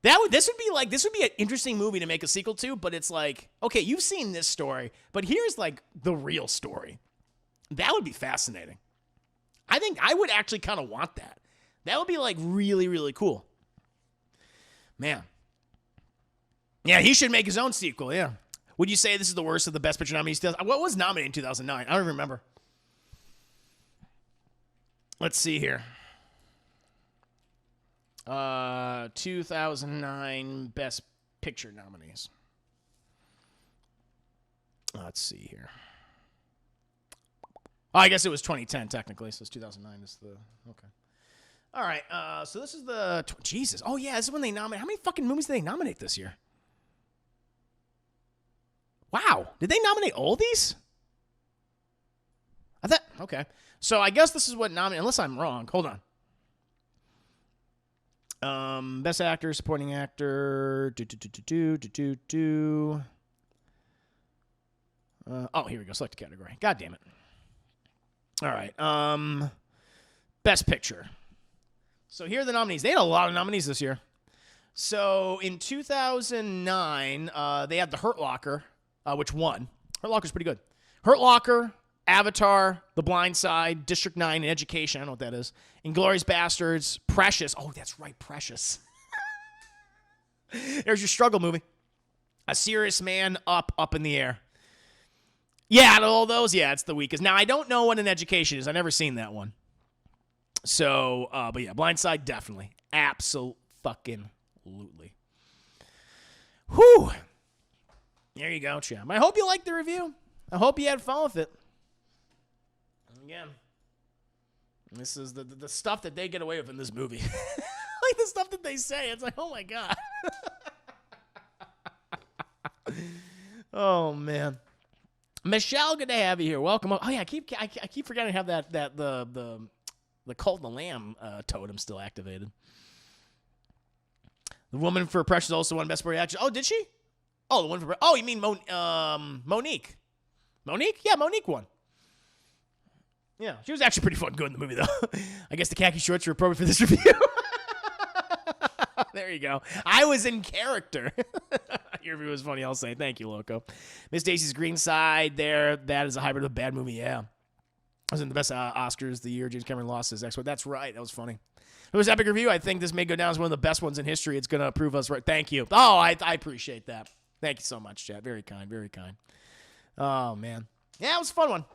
This would be an interesting movie to make a sequel to, but it's like, okay, you've seen this story, but here's like the real story. That would be fascinating. I think I would actually kind of want that. That would be like really, really cool. Man. Yeah, he should make his own sequel, yeah. Would you say this is the worst of the Best Picture nominees? What was nominated in 2009? I don't remember. Let's see here. 2009 Best Picture nominees. Let's see here. Oh, I guess it was 2010 technically, so it's 2009 is the okay. All right, so this is the Jesus. Oh yeah, this is when they nominate. How many fucking movies did they nominate this year? Wow, did they nominate all these? I thought okay. So I guess this is what nominate. Unless I'm wrong. Hold on. Best actor, supporting actor. Oh, here we go. Select a category. God damn it. All right. Best picture. So here are the nominees. They had a lot of nominees this year. So in 2009, they had The Hurt Locker, which won. Hurt Locker's pretty good. Hurt Locker, Avatar, The Blind Side, District 9, and Education. I don't know what that is. Inglourious Bastards, Precious. Oh, that's right, Precious. There's your struggle movie. A Serious Man, Up in the Air. Yeah, out of all those, yeah, it's the weakest. Now, I don't know what An Education is. I've never seen that one. So, but yeah, Blind Side, definitely. Absolutely. Whew. There you go, champ. I hope you liked the review. I hope you had fun with it. Again, this is the stuff that they get away with in this movie. Like the stuff that they say. It's like, oh my God. Oh man. Michelle, good to have you here. Welcome up. Oh yeah, I keep forgetting to have the Cult of the Lamb totem still activated. The woman for Precious also won Best Supporting Actress. Oh, did she? Oh, the one for you mean Monique? Monique? Yeah, Monique won. Yeah, she was actually pretty fucking good in the movie though. I guess the khaki shorts are appropriate for this review. There you go. I was in character. Your review was funny, I'll say. Thank you, Loco. Miss Daisy's Green Side there. That is a hybrid of a bad movie, yeah. I was in the best Oscars the year James Cameron lost his ex-wife. That's right. That was funny. It was epic review. I think this may go down as one of the best ones in history. It's going to prove us right. Thank you. Oh, I appreciate that. Thank you so much, Chad. Very kind. Very kind. Oh, man. Yeah, it was a fun one.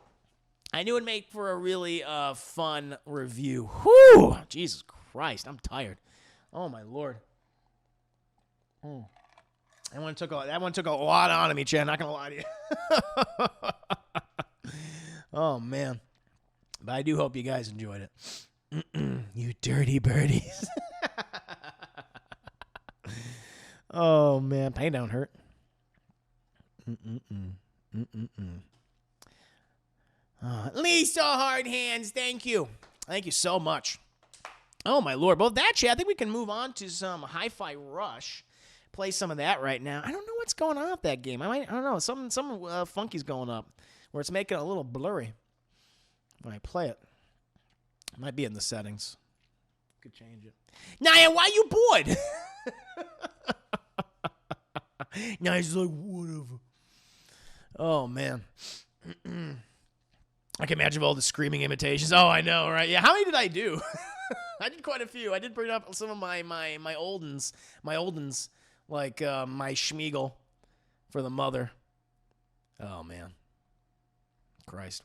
I knew it'd make for a really fun review. Whew. Jesus Christ. I'm tired. Oh, my Lord. That one took a lot out of me, Chad. Not going to lie to you. Oh, man. But I do hope you guys enjoyed it. You dirty birdies. Oh, man. Pain don't hurt. Lisa Hard Hands, thank you. Thank you so much. Oh, my Lord. Well, that shit, I think we can move on to some Hi-Fi Rush. Play some of that right now. I don't know what's going on with that game. I don't know. Some funky's going up where it's making it a little blurry when I play it. It might be in the settings. Could change it. Naya, why you bored? Naya's like, whatever. Oh, man. I can imagine all the screaming imitations. Oh, I know, right? Yeah, how many did I do? I did quite a few. I did bring up some of my oldens, like my Schmeagol for the mother. Oh, man. Christ.